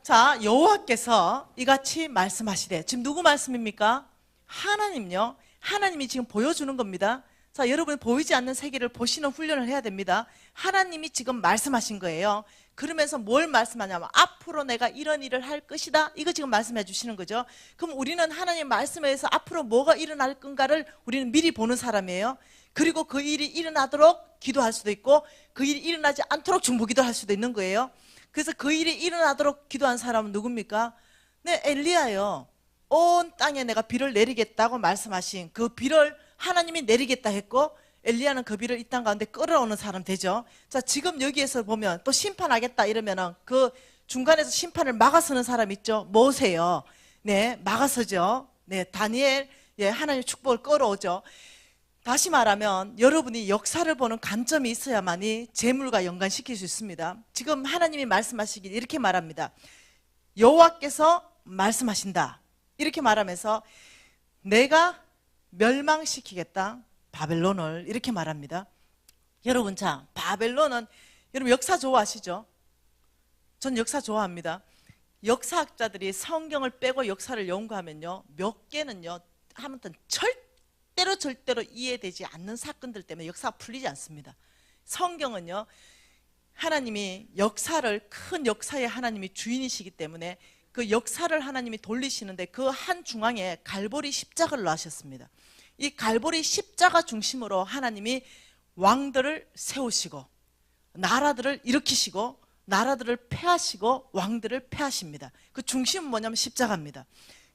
자, 여호와께서 이같이 말씀하시되, 지금 누구 말씀입니까? 하나님요, 하나님이 지금 보여주는 겁니다. 자, 여러분 보이지 않는 세계를 보시는 훈련을 해야 됩니다. 하나님이 지금 말씀하신 거예요. 그러면서 뭘 말씀하냐면 앞으로 내가 이런 일을 할 것이다, 이거 지금 말씀해 주시는 거죠. 그럼 우리는 하나님 말씀에 의해서 앞으로 뭐가 일어날 건가를 우리는 미리 보는 사람이에요. 그리고 그 일이 일어나도록 기도할 수도 있고 그 일이 일어나지 않도록 중보기도를 할 수도 있는 거예요. 그래서 그 일이 일어나도록 기도한 사람은 누굽니까? 네, 엘리야요. 온 땅에 내가 비를 내리겠다고 말씀하신 그 비를 하나님이 내리겠다 했고 엘리야는 그 비를 이 땅 가운데 끌어오는 사람 되죠. 자, 지금 여기에서 보면 또 심판하겠다 이러면은 그 중간에서 심판을 막아서는 사람 있죠. 모세요. 네, 막아서죠. 네, 다니엘, 예, 하나님 축복을 끌어오죠. 다시 말하면 여러분이 역사를 보는 관점이 있어야만이 재물과 연관시킬 수 있습니다. 지금 하나님이 말씀하시길 이렇게 말합니다. 여호와께서 말씀하신다, 이렇게 말하면서 내가 멸망시키겠다 바벨론을, 이렇게 말합니다. 여러분, 자, 바벨론은, 여러분 역사 좋아하시죠? 전 역사 좋아합니다. 역사학자들이 성경을 빼고 역사를 연구하면요, 몇 개는요, 아무튼 절대로 이해되지 않는 사건들 때문에 역사가 풀리지 않습니다. 성경은요, 하나님이 역사를, 큰 역사의 하나님이 주인이시기 때문에 그 역사를 하나님이 돌리시는데 그 한 중앙에 갈보리 십자가를 놓으셨습니다. 이 갈보리 십자가 중심으로 하나님이 왕들을 세우시고 나라들을 일으키시고 나라들을 패하시고 왕들을 패하십니다. 그 중심은 뭐냐면 십자가입니다.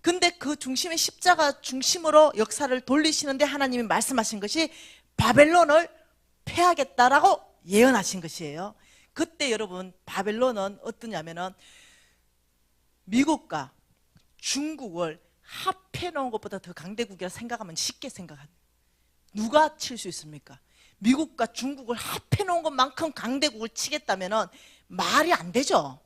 근데 그 중심의 십자가 중심으로 역사를 돌리시는데 하나님이 말씀하신 것이 바벨론을 패하겠다라고 예언하신 것이에요. 그때 여러분 바벨론은 어떠냐면은 미국과 중국을 합해 놓은 것보다 더 강대국이라 생각하면 쉽게 생각합니다. 누가 칠 수 있습니까? 미국과 중국을 합해 놓은 것만큼 강대국을 치겠다면은 말이 안 되죠.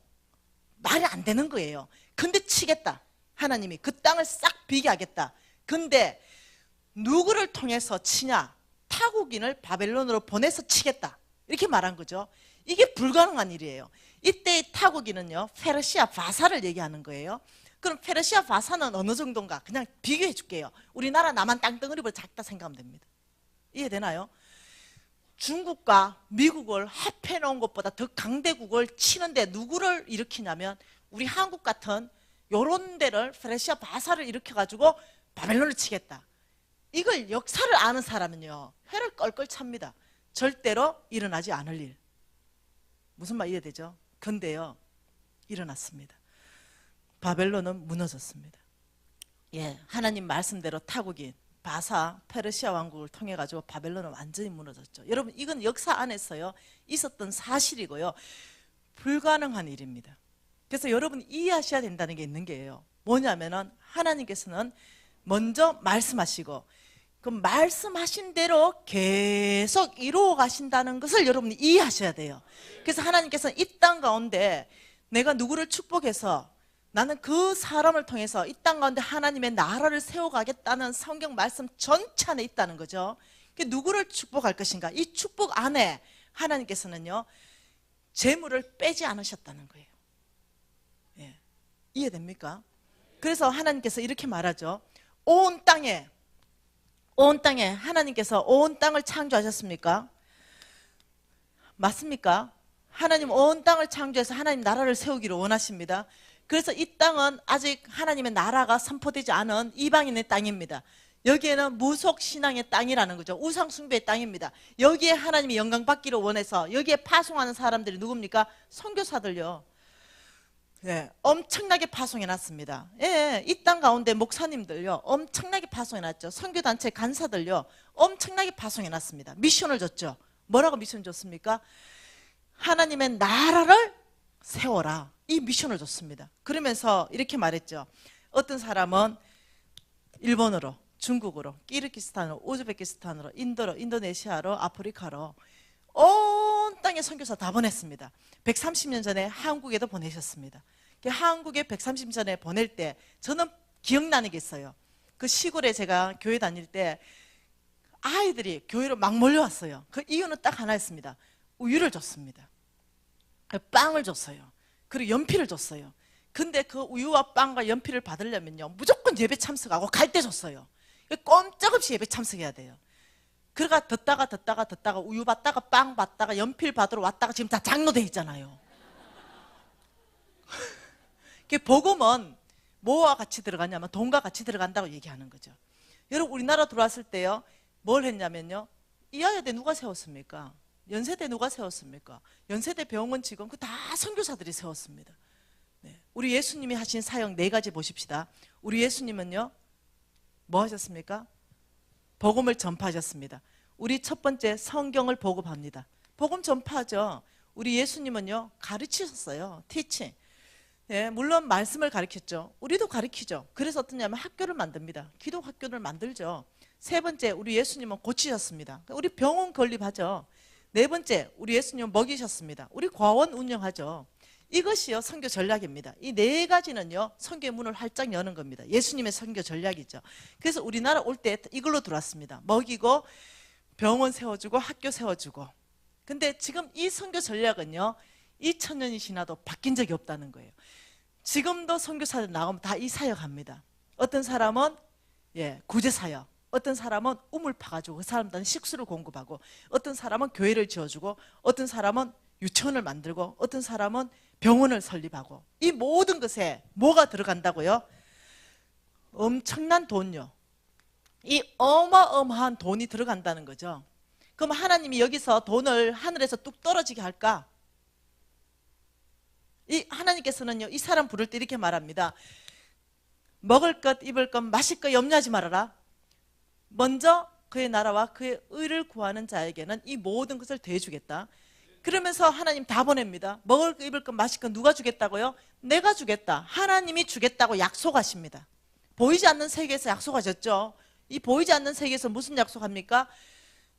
말이 안 되는 거예요. 근데 치겠다. 하나님이 그 땅을 싹 비게 하겠다. 근데 누구를 통해서 치냐? 타국인을 바벨론으로 보내서 치겠다, 이렇게 말한 거죠. 이게 불가능한 일이에요. 이때의 타국인은요, 페르시아 바사를 얘기하는 거예요. 그럼 페르시아 바사는 어느 정도인가? 그냥 비교해 줄게요. 우리나라 남한 땅덩어리보다 작다 생각하면 됩니다. 이해되나요? 중국과 미국을 합해 놓은 것보다 더 강대국을 치는데 누구를 일으키냐면 우리 한국 같은 요런 데를, 페르시아 바사를 일으켜가지고 바벨론을 치겠다. 이걸 역사를 아는 사람은요, 회를 껄껄 찹니다. 절대로 일어나지 않을 일. 무슨 말 이해되죠? 근데요, 일어났습니다. 바벨론은 무너졌습니다. 예, 하나님 말씀대로 타국인 바사, 페르시아 왕국을 통해 가지고 바벨론은 완전히 무너졌죠. 여러분, 이건 역사 안에서요 있었던 사실이고요, 불가능한 일입니다. 그래서 여러분 이해하셔야 된다는 게 있는 게예요. 뭐냐면은 하나님께서는 먼저 말씀하시고 그 말씀하신 대로 계속 이루어 가신다는 것을 여러분이 이해하셔야 돼요. 그래서 하나님께서는 이 땅 가운데 내가 누구를 축복해서 나는 그 사람을 통해서 이 땅 가운데 하나님의 나라를 세워가겠다는 성경 말씀 전체 안에 있다는 거죠. 누구를 축복할 것인가? 이 축복 안에 하나님께서는요, 재물을 빼지 않으셨다는 거예요. 예. 이해됩니까? 그래서 하나님께서 이렇게 말하죠. 온 땅에 하나님께서 온 땅을 창조하셨습니까? 맞습니까? 하나님 온 땅을 창조해서 하나님 나라를 세우기를 원하십니다. 그래서 이 땅은 아직 하나님의 나라가 선포되지 않은 이방인의 땅입니다. 여기에는 무속신앙의 땅이라는 거죠. 우상숭배의 땅입니다. 여기에 하나님이 영광받기를 원해서 여기에 파송하는 사람들이 누굽니까? 선교사들요. 네, 엄청나게 파송해놨습니다. 예, 이 땅 가운데 목사님들요 엄청나게 파송해놨죠. 선교단체 간사들요 엄청나게 파송해놨습니다. 미션을 줬죠. 뭐라고 미션 줬습니까? 하나님의 나라를 세워라, 이 미션을 줬습니다. 그러면서 이렇게 말했죠. 어떤 사람은 일본어로, 중국어로, 키르기스탄어로, 우즈베키스탄어로, 인도로, 인도네시아로, 아프리카로 온 땅에 선교사 다 보냈습니다. 130년 전에 한국에도 보내셨습니다. 한국에 130년 전에 보낼 때 저는 기억나는 게 있어요. 그 시골에 제가 교회 다닐 때 아이들이 교회로 막 몰려왔어요. 그 이유는 딱 하나였습니다. 우유를 줬습니다. 빵을 줬어요. 그리고 연필을 줬어요. 근데 그 우유와 빵과 연필을 받으려면요 무조건 예배 참석하고 갈 때 줬어요. 꼼짝없이 예배 참석해야 돼요. 그러가 듣다가 우유 받다가 빵 받다가 연필 받으러 왔다가 지금 다 장로돼 있잖아요. 복음은 뭐와 같이 들어가냐면 돈과 같이 들어간다고 얘기하는 거죠. 여러분 우리나라 들어왔을 때요 뭘 했냐면요, 이화여대 누가 세웠습니까? 연세대 누가 세웠습니까? 연세대 병원 직원 그 다 선교사들이 세웠습니다. 네. 우리 예수님이 하신 사역 4가지 보십시다. 우리 예수님은요 뭐 하셨습니까? 복음을 전파하셨습니다. 우리 첫 번째 성경을 보급합니다. 복음 전파하죠. 우리 예수님은요 가르치셨어요. 티칭. 예, 물론 말씀을 가르쳤죠. 우리도 가르치죠. 그래서 어떠냐면 학교를 만듭니다. 기독 학교를 만들죠. 세 번째, 우리 예수님은 고치셨습니다. 우리 병원 건립하죠. 네 번째, 우리 예수님은 먹이셨습니다. 우리 과원 운영하죠. 이것이요 선교 전략입니다. 이 4가지는요 선교의 문을 활짝 여는 겁니다. 예수님의 선교 전략이죠. 그래서 우리나라 올 때 이걸로 들어왔습니다. 먹이고 병원 세워주고 학교 세워주고. 근데 지금 이 선교 전략은요 2000년이 지나도 바뀐 적이 없다는 거예요. 지금도 선교사들 나오면 다 이 사역합니다. 어떤 사람은 구제 사역, 어떤 사람은 우물 파가지고 그 사람들은 식수를 공급하고, 어떤 사람은 교회를 지어주고, 어떤 사람은 유치원을 만들고, 어떤 사람은 병원을 설립하고. 이 모든 것에 뭐가 들어간다고요? 엄청난 돈요. 이 어마어마한 돈이 들어간다는 거죠. 그럼 하나님이 여기서 돈을 하늘에서 뚝 떨어지게 할까? 이 하나님께서는요 이 사람 부를 때 이렇게 말합니다. 먹을 것 입을 것 마실 것 염려하지 말아라. 먼저 그의 나라와 그의 의를 구하는 자에게는 이 모든 것을 더해주겠다. 그러면서 하나님 다 보냅니다. 먹을 것 입을 것 마실 것 누가 주겠다고요? 내가 주겠다. 하나님이 주겠다고 약속하십니다. 보이지 않는 세계에서 약속하셨죠. 이 보이지 않는 세계에서 무슨 약속합니까?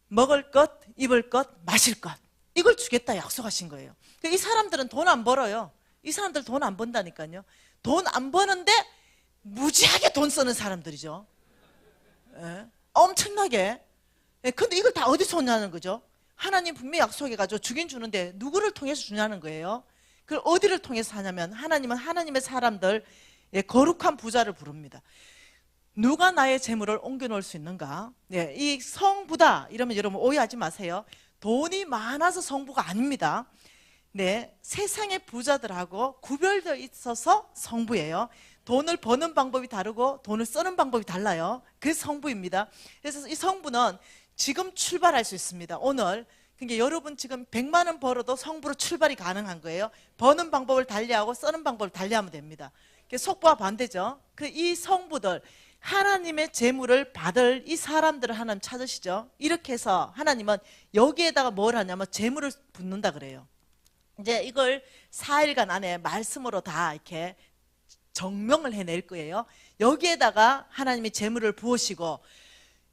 먹을 것 입을 것 마실 것 이걸 주겠다 약속하신 거예요. 이 사람들은 돈 안 벌어요. 이 사람들 돈 안 번다니까요. 돈 안 버는데 무지하게 돈 쓰는 사람들이죠. 엄청나게. 근데 이걸 다 어디서 오냐는 거죠. 하나님 분명히 약속해가지고 주긴 주는데 누구를 통해서 주냐는 거예요. 그걸 어디를 통해서 하냐면 하나님은 하나님의 사람들 거룩한 부자를 부릅니다. 누가 나의 재물을 옮겨놓을 수 있는가? 이 성부다 이러면 여러분 오해하지 마세요. 돈이 많아서 성부가 아닙니다. 세상의 부자들하고 구별되어 있어서 성부예요. 돈을 버는 방법이 다르고 돈을 쓰는 방법이 달라요. 그래서 성부입니다. 그래서 이 성부는 지금 출발할 수 있습니다. 오늘 그러니까 여러분 지금 100만 원 벌어도 성부로 출발이 가능한 거예요. 버는 방법을 달리하고 쓰는 방법을 달리하면 됩니다. 속부와 반대죠. 이 성부들 하나님의 재물을 받을 이 사람들을 하나님 찾으시죠. 이렇게 해서 하나님은 여기에다가 뭘 하냐면 재물을 붓는다 그래요. 이제 이걸 4일간 안에 말씀으로 다 이렇게 정명을 해낼 거예요. 여기에다가 하나님이 재물을 부으시고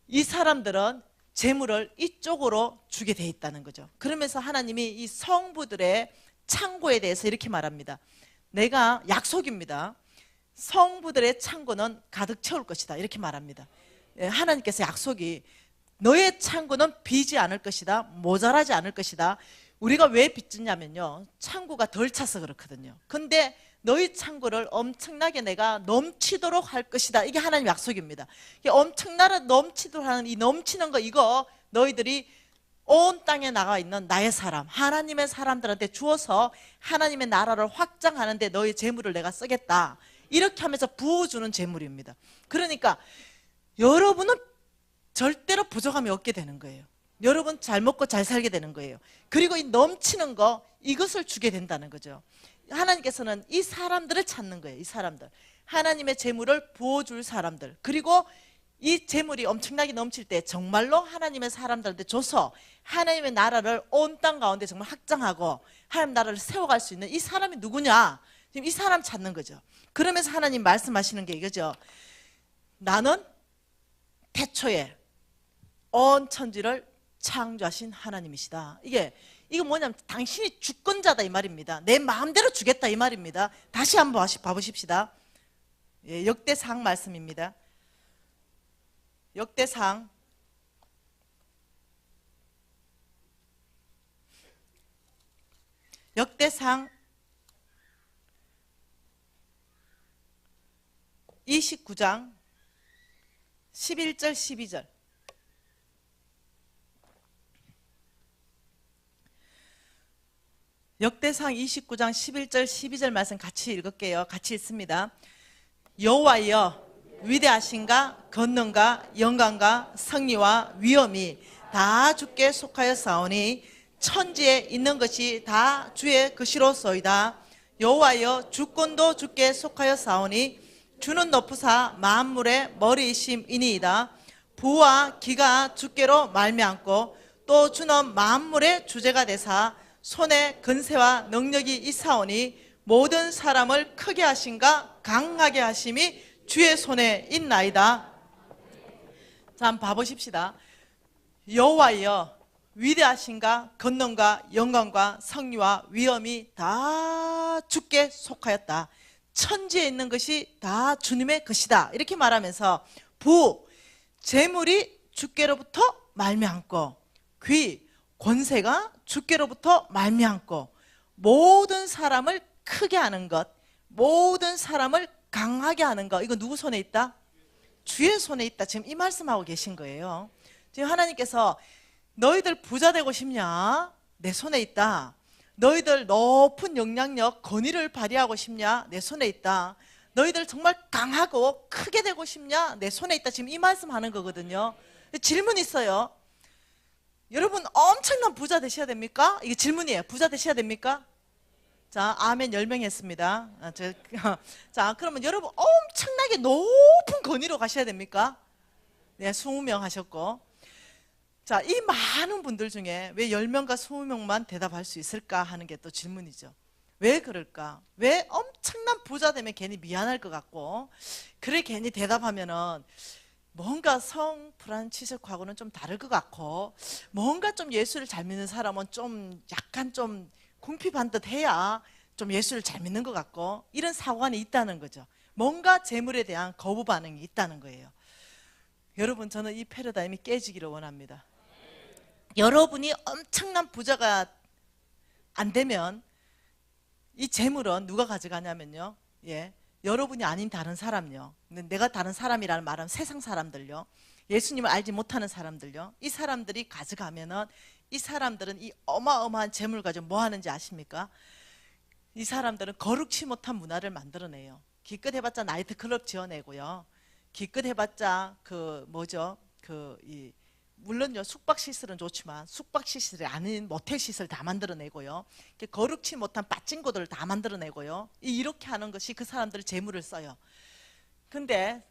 이 사람들은 재물을 이쪽으로 주게 돼 있다는 거죠. 그러면서 하나님이 이 성부들의 창고에 대해서 이렇게 말합니다. 내가 약속입니다. 성부들의 창고는 가득 채울 것이다 이렇게 말합니다. 하나님께서 약속이 너의 창고는 비지 않을 것이다. 모자라지 않을 것이다. 우리가 왜 빚지냐면요 창고가 덜 차서 그렇거든요. 근데 너희 창고를 엄청나게 내가 넘치도록 할 것이다. 이게 하나님 약속입니다. 엄청나게 넘치도록 하는 이 넘치는 거 이거 너희들이 온 땅에 나가 있는 나의 사람 하나님의 사람들한테 주어서 하나님의 나라를 확장하는 데 너희 재물을 내가 쓰겠다. 이렇게 하면서 부어주는 재물입니다. 그러니까 여러분은 절대로 부족함이 없게 되는 거예요. 여러분 잘 먹고 잘 살게 되는 거예요. 그리고 이 넘치는 거 이것을 주게 된다는 거죠. 하나님께서는 이 사람들을 찾는 거예요. 이 사람들 하나님의 재물을 부어줄 사람들, 그리고 이 재물이 엄청나게 넘칠 때 정말로 하나님의 사람들한테 줘서 하나님의 나라를 온 땅 가운데 정말 확장하고 하나님 나라를 세워갈 수 있는 이 사람이 누구냐? 지금 이 사람 찾는 거죠. 그러면서 하나님 말씀하시는 게 이거죠. 나는 태초에 온 천지를 창조하신 하나님이시다. 이거 뭐냐면 당신이 주권자다 이 말입니다. 내 마음대로 주겠다 이 말입니다. 다시 한번 봐보십시다. 역대상 말씀입니다. 역대상 29장 11절 12절. 역대상 29장 11절 12절 말씀 같이 읽을게요. 같이 읽습니다. 여호와여 위대하신가 권능과 영광과 성리와 위엄이 다 주께 속하였사오니 천지에 있는 것이 다 주의 것이로소이다. 여호와여 주권도 주께 속하였사오니 주는 높으사 만물의 머리이심이니이다. 부와 기가 주께로 말미암고 또 주는 만물의 주제가 되사 손에 근세와 능력이 있사오니 모든 사람을 크게 하신가 강하게 하심이 주의 손에 있나이다. 자, 한번 봐보십시다. 여호와여 위대하신가 권능과 영광과 성리와 위엄이 다 주께 속하였다. 천지에 있는 것이 다 주님의 것이다. 이렇게 말하면서 부, 재물이 주께로부터 말미암고 귀, 권세가 주께로부터 말미암고 모든 사람을 크게 하는 것, 모든 사람을 강하게 하는 것, 이거 누구 손에 있다? 주의 손에 있다. 지금 이 말씀하고 계신 거예요. 지금 하나님께서 너희들 부자 되고 싶냐? 내 손에 있다. 너희들 높은 영향력, 권위를 발휘하고 싶냐? 내 손에 있다. 너희들 정말 강하고 크게 되고 싶냐? 내 손에 있다. 지금 이 말씀하는 거거든요. 질문 있어요. 여러분 엄청난 부자 되셔야 됩니까? 이게 질문이에요. 부자 되셔야 됩니까? 자, 아멘 10명 했습니다. 자, 그러면 여러분 엄청나게 높은 권위로 가셔야 됩니까? 네, 20명 하셨고. 자, 이 많은 분들 중에 왜 10명과 20명만 대답할 수 있을까 하는 게 또 질문이죠. 왜 그럴까? 왜 엄청난 부자 되면 괜히 미안할 것 같고, 그래 괜히 대답하면은 뭔가 성 프란치스코하고는 좀 다를 것 같고, 뭔가 좀 예수를 잘 믿는 사람은 좀 약간 좀 궁핍한 듯 해야 좀 예수를 잘 믿는 것 같고, 이런 사관이 있다는 거죠. 뭔가 재물에 대한 거부 반응이 있다는 거예요. 여러분, 저는 이 패러다임이 깨지기를 원합니다. 여러분이 엄청난 부자가 안 되면 이 재물은 누가 가져가냐면요, 여러분이 아닌 다른 사람요. 내가 다른 사람이라는 말은 세상 사람들요, 예수님을 알지 못하는 사람들요, 이 사람들이 가져가면은 이 사람들은 이 어마어마한 재물 가지고 뭐 하는지 아십니까? 이 사람들은 거룩치 못한 문화를 만들어내요. 기껏 해봤자 나이트클럽 지어내고요, 기껏 해봤자 물론요 숙박시설은 좋지만 숙박시설이 아닌 모텔시설 다 만들어내고요, 거룩치 못한 빠찡고들을 다 만들어내고요, 이렇게 하는 것이 그 사람들의 재물을 써요. 근데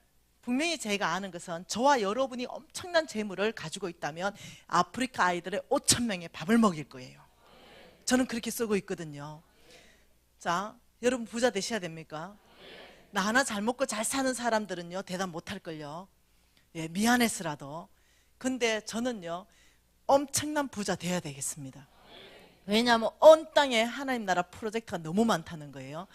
분명히 제가 아는 것은 저와 여러분이 엄청난 재물을 가지고 있다면 아프리카 아이들의 5,000명의 밥을 먹일 거예요. 저는 그렇게 쓰고 있거든요. 자, 여러분 부자 되셔야 됩니까? 나 하나 잘 먹고 잘 사는 사람들은요 대답 못할걸요. 미안해서라도. 근데 저는요 엄청난 부자 돼야 되겠습니다. 왜냐하면 온 땅에 하나님 나라 프로젝트가 너무 많다는 거예요.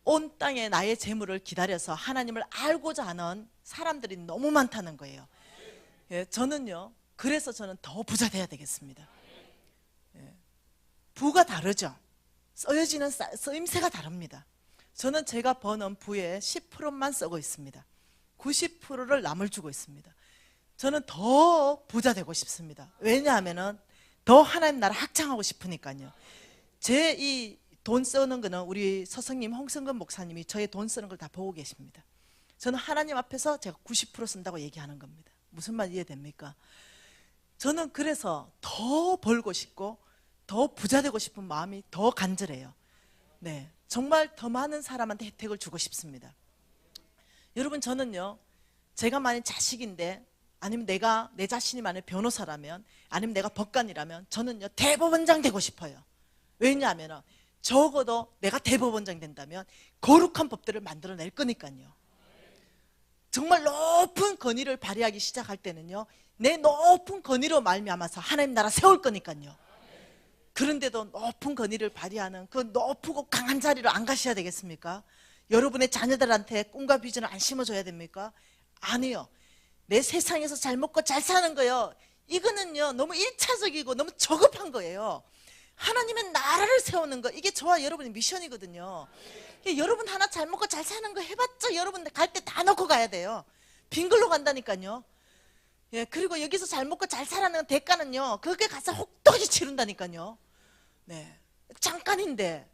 온 땅에 나의 재물을 기다려서 하나님을 알고자 하는 사람들이 너무 많다는 거예요. 저는요 그래서 저는 더 부자 돼야 되겠습니다. 부가 다르죠. 써여지는 쓰임새가 다릅니다. 저는 제가 버는 부의 10%만 쓰고 있습니다. 90%를 남을 주고 있습니다. 저는 더 부자 되고 싶습니다. 왜냐하면 더 하나님 나라 확장하고 싶으니까요. 제 이 돈 쓰는 거는 우리 서성님 홍성근 목사님이 저의 돈 쓰는 걸 다 보고 계십니다. 저는 하나님 앞에서 제가 90% 쓴다고 얘기하는 겁니다. 무슨 말 이해됩니까? 저는 그래서 더 벌고 싶고 더 부자 되고 싶은 마음이 더 간절해요. 네, 정말 더 많은 사람한테 혜택을 주고 싶습니다. 여러분, 저는요 제가 만약 자식인데, 아니면 내가 내 자신이 만약 변호사라면, 아니면 내가 법관이라면 저는요 대법원장 되고 싶어요. 왜냐하면 적어도 내가 대법원장 된다면 거룩한 법들을 만들어낼 거니까요. 정말 높은 권위를 발휘하기 시작할 때는요 내 높은 권위로 말미암아서 하나님 나라 세울 거니까요. 그런데도 높은 권위를 발휘하는 그 높고 강한 자리로 안 가셔야 되겠습니까? 여러분의 자녀들한테 꿈과 비전을 안 심어줘야 됩니까? 아니요. 내 세상에서 잘 먹고 잘 사는 거요, 이거는요 너무 1차적이고 너무 저급한 거예요. 하나님의 나라를 세우는 거, 이게 저와 여러분의 미션이거든요. 여러분 하나 잘 먹고 잘 사는 거 해봤자 여러분 갈 때 다 놓고 가야 돼요. 빈 걸로 간다니까요. 예, 그리고 여기서 잘 먹고 잘 살아는 대가는요, 거기에 가서 혹독히 치른다니까요. 네, 잠깐인데.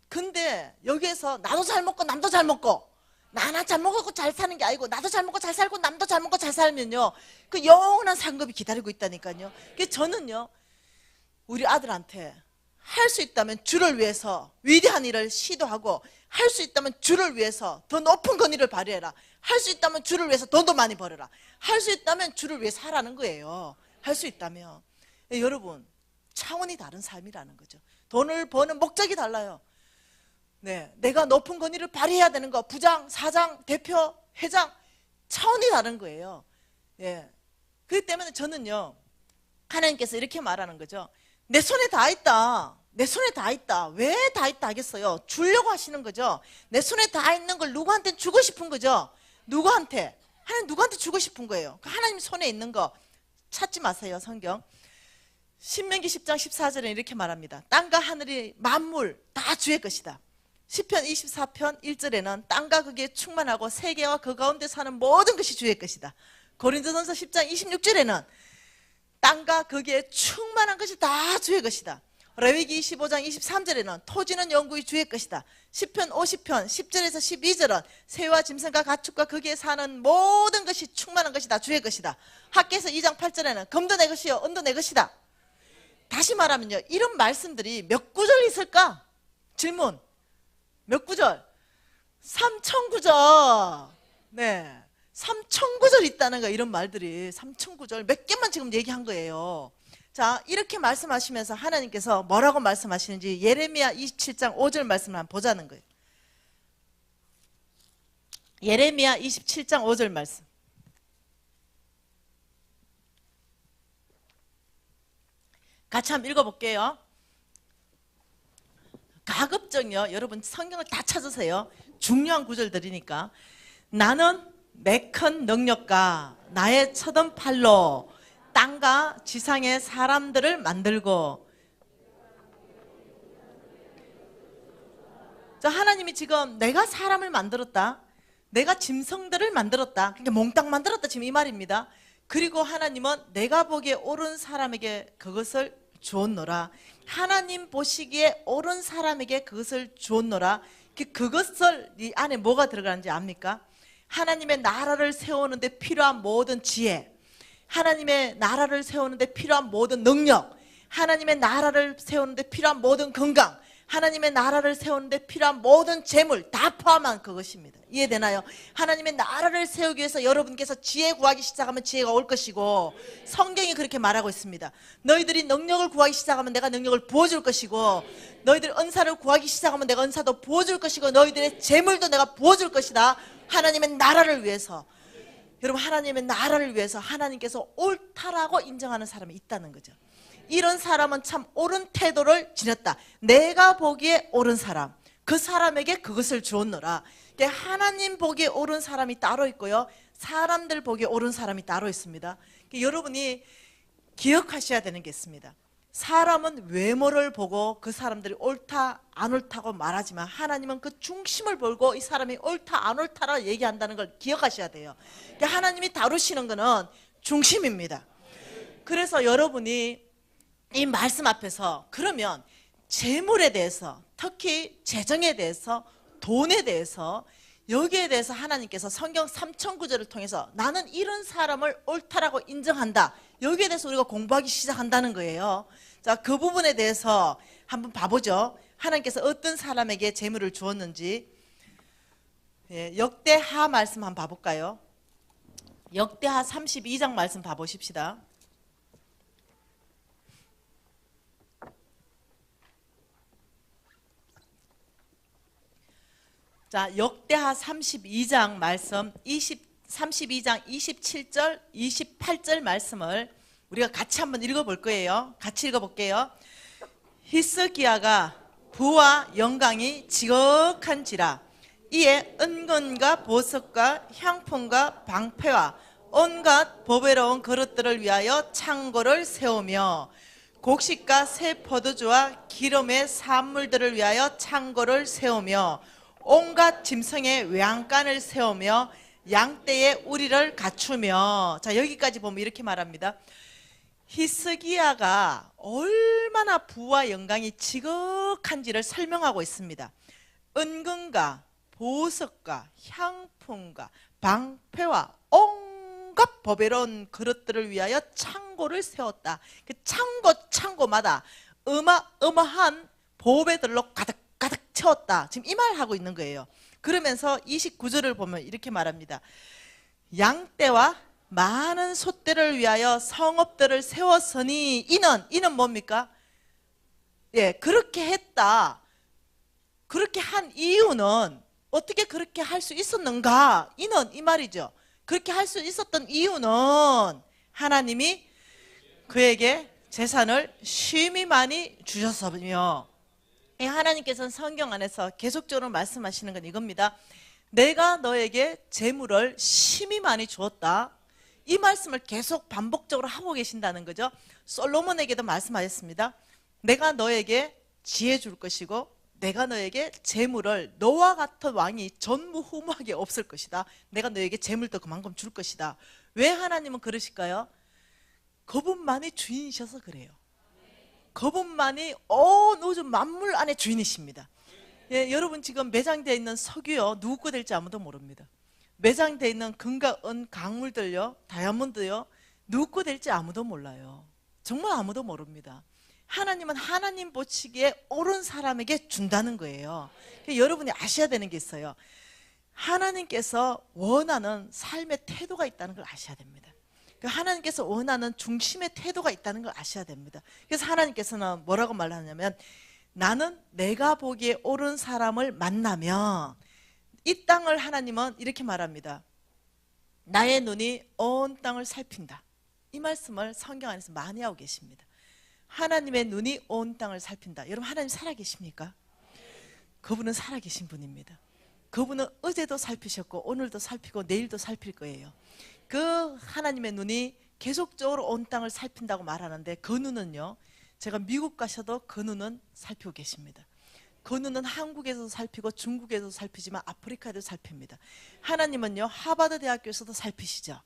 근데 여기에서 나도 잘 먹고 남도 잘 먹고, 나나 잘 먹고 잘 사는 게 아니고 나도 잘 먹고 잘 살고 남도 잘 먹고 잘 살면요, 그 영원한 상급이 기다리고 있다니까요. 그래서 저는요, 우리 아들한테 할 수 있다면 주를 위해서 위대한 일을 시도하고, 할 수 있다면 주를 위해서 더 높은 권위를 발휘해라. 할 수 있다면 주를 위해서 돈도 많이 벌어라. 할 수 있다면 주를 위해서 하라는 거예요. 할 수 있다면. 예, 여러분, 차원이 다른 삶이라는 거죠. 돈을 버는 목적이 달라요. 네, 내가 높은 권위를 발휘해야 되는 거, 부장, 사장, 대표, 회장, 차원이 다른 거예요. 예, 그렇기 때문에 저는요, 하나님께서 이렇게 말하는 거죠. 내 손에 다 있다. 내 손에 다 있다. 왜 다 있다 하겠어요? 주려고 하시는 거죠. 내 손에 다 있는 걸 누구한테 주고 싶은 거죠. 누구한테? 하나님 누구한테 주고 싶은 거예요. 하나님 손에 있는 거 찾지 마세요. 성경 신명기 10장 14절에 이렇게 말합니다. 땅과 하늘이 만물 다 주의 것이다. 시편 24편 1절에는 땅과 거기에 충만하고 세계와 그 가운데 사는 모든 것이 주의 것이다. 고린도전서 10장 26절에는 땅과 거기에 충만한 것이 다 주의 것이다. 레위기 25장 23절에는 토지는 영구히 주의 것이다. 시편 50편 10절에서 12절은 새와 짐승과 가축과 거기에 사는 모든 것이 충만한 것이 다 주의 것이다. 학개서 2장 8절에는 금도 내 것이요 은도 내 것이다. 다시 말하면요, 이런 말씀들이 몇 구절 있을까? 질문. 몇 구절? 3,000구절. 네, 3,000구절 있다는 거. 이런 말들이 3,000구절 몇 개만 지금 얘기한 거예요. 자, 이렇게 말씀하시면서 하나님께서 뭐라고 말씀하시는지 예레미야 27장 5절 말씀을 한번 보자는 거예요. 예레미야 27장 5절 말씀. 같이 한번 읽어볼게요. 가급적요, 여러분 성경을 다 찾으세요. 중요한 구절들이니까. 나는 내 큰 능력과 나의 쳐든 팔로 땅과 지상의 사람들을 만들고. 자, 하나님이 지금 내가 사람을 만들었다, 내가 짐승들을 만들었다, 그러니까 몽땅 만들었다, 지금 이 말입니다. 그리고 하나님은 내가 보기에 옳은 사람에게 그것을 주었노라. 하나님 보시기에 옳은 사람에게 그것을 주었노라. 그것을 이 안에 뭐가 들어가는지 압니까? 하나님의 나라를 세우는데 필요한 모든 지혜, 하나님의 나라를 세우는데 필요한 모든 능력, 하나님의 나라를 세우는데 필요한 모든 건강, 하나님의 나라를 세우는데 필요한 모든 재물 다 포함한 그것입니다. 이해되나요? 하나님의 나라를 세우기 위해서 여러분께서 지혜 구하기 시작하면 지혜가 올 것이고, 성경이 그렇게 말하고 있습니다. 너희들이 능력을 구하기 시작하면 내가 능력을 부어줄 것이고, 너희들 은사를 구하기 시작하면 내가 은사도 부어줄 것이고, 너희들의 재물도 내가 부어줄 것이다. 하나님의 나라를 위해서. 여러분, 하나님의 나라를 위해서 하나님께서 옳다라고 인정하는 사람이 있다는 거죠. 이런 사람은 참 옳은 태도를 지녔다. 내가 보기에 옳은 사람, 그 사람에게 그것을 주었노라. 하나님 보기에 옳은 사람이 따로 있고요, 사람들 보기에 옳은 사람이 따로 있습니다. 여러분이 기억하셔야 되는 게 있습니다. 사람은 외모를 보고 그 사람들이 옳다 안 옳다고 말하지만, 하나님은 그 중심을 보고 이 사람이 옳다 안 옳다라 얘기한다는 걸 기억하셔야 돼요. 하나님이 다루시는 거는 중심입니다. 그래서 여러분이 이 말씀 앞에서 그러면 재물에 대해서, 특히 재정에 대해서, 돈에 대해서, 여기에 대해서 하나님께서 성경 3,000구절을 통해서 나는 이런 사람을 옳다라고 인정한다, 여기에 대해서 우리가 공부하기 시작한다는 거예요. 자, 그 부분에 대해서 한번 봐보죠. 하나님께서 어떤 사람에게 재물을 주었는지. 예, 역대하 말씀 한번 봐볼까요? 역대하 32장 말씀 봐보십시다. 자, 역대하 32장 말씀 32장 27절 28절 말씀을 우리가 같이 한번 읽어볼 거예요. 같이 읽어볼게요. 히스기야가 부와 영광이 지극한지라 이에 은건과 보석과 향품과 방패와 온갖 보배로운 그릇들을 위하여 창고를 세우며, 곡식과 새 포도주와 기름의 산물들을 위하여 창고를 세우며, 온갖 짐승의 외양간을 세우며, 양떼의 우리를 갖추며. 자, 여기까지 보면 이렇게 말합니다. 히스기야가 얼마나 부와 영광이 지극한지를 설명하고 있습니다. 은금과 보석과 향품과 방패와 온갖 보배로운 그릇들을 위하여 창고를 세웠다. 그 창고마다 어마어마한 보배들로 가득 채웠다. 지금 이 말 하고 있는 거예요. 그러면서 29절을 보면 이렇게 말합니다. 양떼와 많은 소떼를 위하여 성읍들을 세웠으니 이는 뭡니까? 예, 그렇게 했다. 그렇게 한 이유는, 어떻게 그렇게 할 수 있었는가? 이는 이 말이죠. 그렇게 할 수 있었던 이유는 하나님이 그에게 재산을 쉼이 많이 주셨으며. 하나님께서는 성경 안에서 계속적으로 말씀하시는 건 이겁니다. 내가 너에게 재물을 쉼이 많이 주었다. 이 말씀을 계속 반복적으로 하고 계신다는 거죠. 솔로몬에게도 말씀하셨습니다. 내가 너에게 지혜 줄 것이고 내가 너에게 재물을, 너와 같은 왕이 전무후무하게 없을 것이다. 내가 너에게 재물도 그만큼 줄 것이다. 왜 하나님은 그러실까요? 그분만이 주인이셔서 그래요. 그분만이 온 우주 만물 안에 주인이십니다. 예, 여러분 지금 매장되어 있는 석유요, 누구 거 될지 아무도 모릅니다. 매장되어 있는 금과 은 강물들요, 다이아몬드요, 누구 거 될지 아무도 몰라요. 정말 아무도 모릅니다. 하나님은 하나님 보시기에 옳은 사람에게 준다는 거예요. 여러분이 아셔야 되는 게 있어요. 하나님께서 원하는 삶의 태도가 있다는 걸 아셔야 됩니다. 하나님께서 원하는 중심의 태도가 있다는 걸 아셔야 됩니다. 그래서 하나님께서는 뭐라고 말하냐면, 나는 내가 보기에 옳은 사람을 만나면, 이 땅을 하나님은 이렇게 말합니다. 나의 눈이 온 땅을 살핀다. 이 말씀을 성경 안에서 많이 하고 계십니다. 하나님의 눈이 온 땅을 살핀다. 여러분, 하나님 살아계십니까? 그분은 살아계신 분입니다. 그분은 어제도 살피셨고 오늘도 살피고 내일도 살필 거예요. 그 하나님의 눈이 계속적으로 온 땅을 살핀다고 말하는데, 그 눈은요, 제가 미국 가셔도 그 눈은 살피고 계십니다. 그 눈은 한국에서도 살피고 중국에서도 살피지만 아프리카에도 살핍니다. 하나님은요, 하버드 대학교에서도 살피시죠.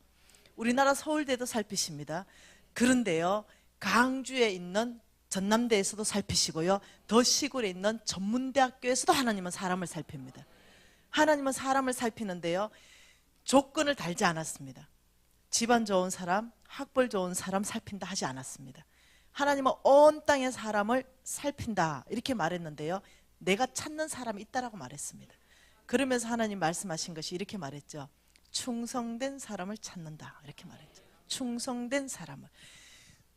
우리나라 서울대도 살피십니다. 그런데요, 강주에 있는 전남대에서도 살피시고요, 더 시골에 있는 전문대학교에서도 하나님은 사람을 살핍니다. 하나님은 사람을 살피는데요, 조건을 달지 않았습니다. 집안 좋은 사람, 학벌 좋은 사람 살핀다 하지 않았습니다. 하나님은 온 땅의 사람을 살핀다 이렇게 말했는데요, 내가 찾는 사람이 있다라고 말했습니다. 그러면서 하나님 말씀하신 것이 이렇게 말했죠. 충성된 사람을 찾는다 이렇게 말했죠. 충성된 사람을.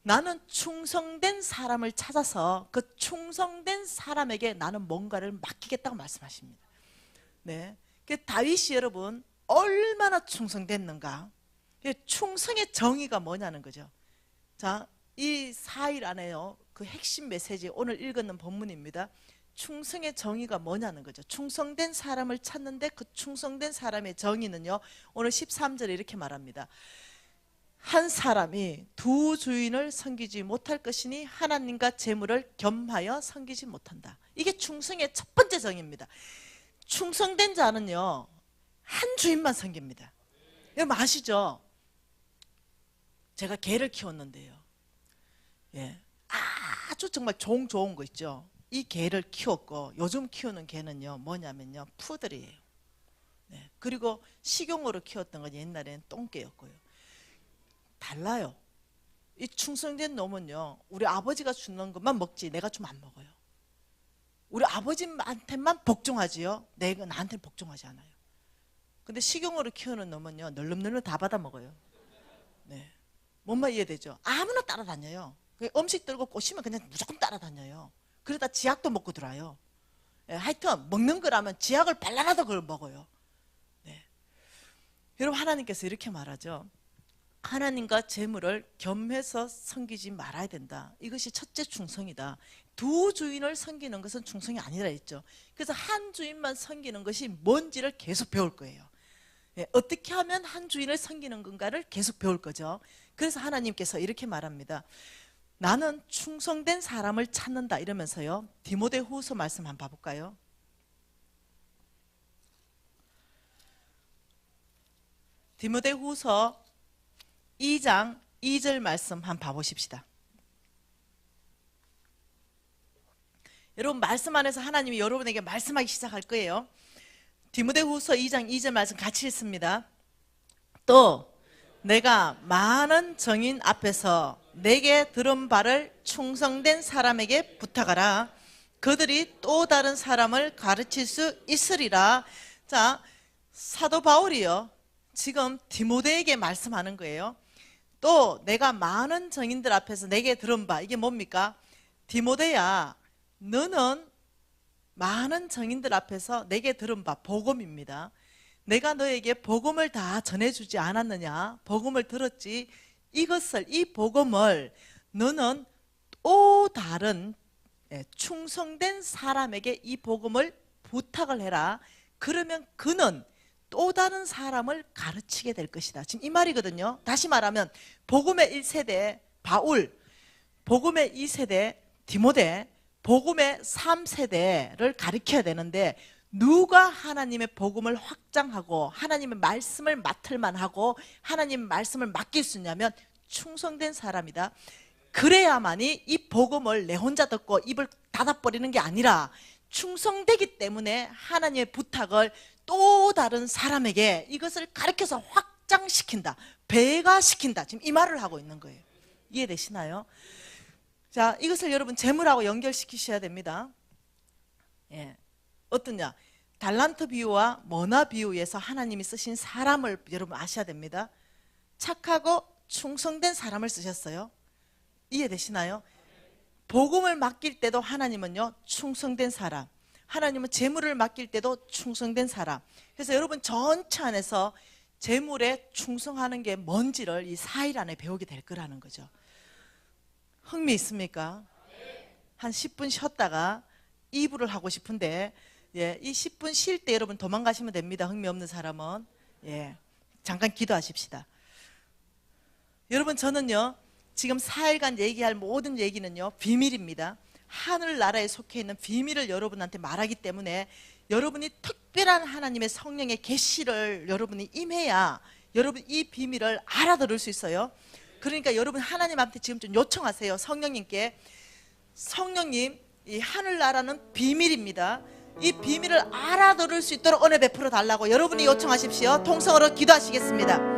나는 충성된 사람을 찾아서 그 충성된 사람에게 나는 뭔가를 맡기겠다고 말씀하십니다. 네, 다윗이 여러분 얼마나 충성됐는가. 충성의 정의가 뭐냐는 거죠. 자, 이 4일 안에요, 그 핵심 메시지 오늘 읽었는 본문입니다. 충성의 정의가 뭐냐는 거죠. 충성된 사람을 찾는데 그 충성된 사람의 정의는요, 오늘 13절에 이렇게 말합니다. 한 사람이 두 주인을 섬기지 못할 것이니 하나님과 재물을 겸하여 섬기지 못한다. 이게 충성의 첫 번째 정의입니다. 충성된 자는요, 한 주인만 섬깁니다. 여러분 아시죠? 제가 개를 키웠는데요, 예, 아주 정말 좋은 거 있죠. 이 개를 키웠고, 요즘 키우는 개는요 뭐냐면요, 푸들이에요. 네, 그리고 식용으로 키웠던 건 옛날에는 똥개였고요. 달라요. 이 충성된 놈은요, 우리 아버지가 주는 것만 먹지 내가 좀 안 먹어요. 우리 아버지한테만 복종하지요, 내가 나한테는 복종하지 않아요. 근데 식용으로 키우는 놈은요, 널름널름 다 받아 먹어요. 네, 뭔 말 이해되죠? 아무나 따라다녀요. 음식 들고 꼬시면 그냥 무조건 따라다녀요. 그러다 지약도 먹고 들어요. 네, 하여튼 먹는 거라면 지약을 발라놔도 그걸 먹어요. 네. 여러분, 하나님께서 이렇게 말하죠. 하나님과 재물을 겸해서 섬기지 말아야 된다. 이것이 첫째 충성이다. 두 주인을 섬기는 것은 충성이 아니라 했죠. 그래서 한 주인만 섬기는 것이 뭔지를 계속 배울 거예요. 예, 어떻게 하면 한 주인을 섬기는 건가를 계속 배울 거죠. 그래서 하나님께서 이렇게 말합니다. 나는 충성된 사람을 찾는다 이러면서요, 디모데후서 말씀 한번 봐볼까요? 디모데후서 2장 2절 말씀 한번 봐보십시다. 여러분 말씀 안에서 하나님이 여러분에게 말씀하기 시작할 거예요. 디모데후서 2장 2절 말씀 같이 읽습니다. 또 내가 많은 정인 앞에서 내게 들은 바를 충성된 사람에게 부탁하라. 그들이 또 다른 사람을 가르칠 수 있으리라. 자, 사도 바울이요 지금 디모데에게 말씀하는 거예요. 또 내가 많은 정인들 앞에서 내게 들은 바, 이게 뭡니까? 디모데야, 너는 많은 정인들 앞에서 내게 들은 바 복음입니다. 내가 너에게 복음을 다 전해주지 않았느냐? 복음을 들었지. 이 복음을 너는 또 다른 충성된 사람에게 이 복음을 부탁을 해라. 그러면 그는 또 다른 사람을 가르치게 될 것이다. 지금 이 말이거든요. 다시 말하면 복음의 1세대 바울, 복음의 2세대 디모데, 복음의 3세대를 가르쳐야 되는데 누가 하나님의 복음을 확장하고 하나님의 말씀을 맡을 만하고 하나님의 말씀을 맡길 수 있냐면 충성된 사람이다. 그래야만이 이 복음을 내 혼자 듣고 입을 닫아버리는 게 아니라 충성되기 때문에 하나님의 부탁을 또 다른 사람에게 이것을 가르쳐서 확장시킨다, 배가시킨다. 지금 이 말을 하고 있는 거예요. 이해되시나요? 자, 이것을 여러분 재물하고 연결시키셔야 됩니다. 예. 어떠냐? 달란트 비유와 머나 비유에서 하나님이 쓰신 사람을 여러분 아셔야 됩니다. 착하고 충성된 사람을 쓰셨어요. 이해되시나요? 복음을 맡길 때도 하나님은요 충성된 사람, 하나님은 재물을 맡길 때도 충성된 사람. 그래서 여러분 전체 안에서 재물에 충성하는 게 뭔지를 이 4일 안에 배우게 될 거라는 거죠. 흥미 있습니까? 한 10분 쉬었다가 2부를 하고 싶은데 이 10분 쉴 때 여러분 도망가시면 됩니다. 흥미 없는 사람은. 잠깐 기도하십시다. 여러분 저는요 지금 4일간 얘기할 모든 얘기는요 비밀입니다. 하늘나라에 속해 있는 비밀을 여러분한테 말하기 때문에 여러분이 특별한 하나님의 성령의 계시를 여러분이 임해야 여러분 이 비밀을 알아들을 수 있어요. 그러니까 여러분 하나님한테 지금 좀 요청하세요. 성령님께. 성령님, 이 하늘나라는 비밀입니다. 이 비밀을 알아들을 수 있도록 은혜 베풀어 달라고 여러분이 요청하십시오. 통성으로 기도하시겠습니다.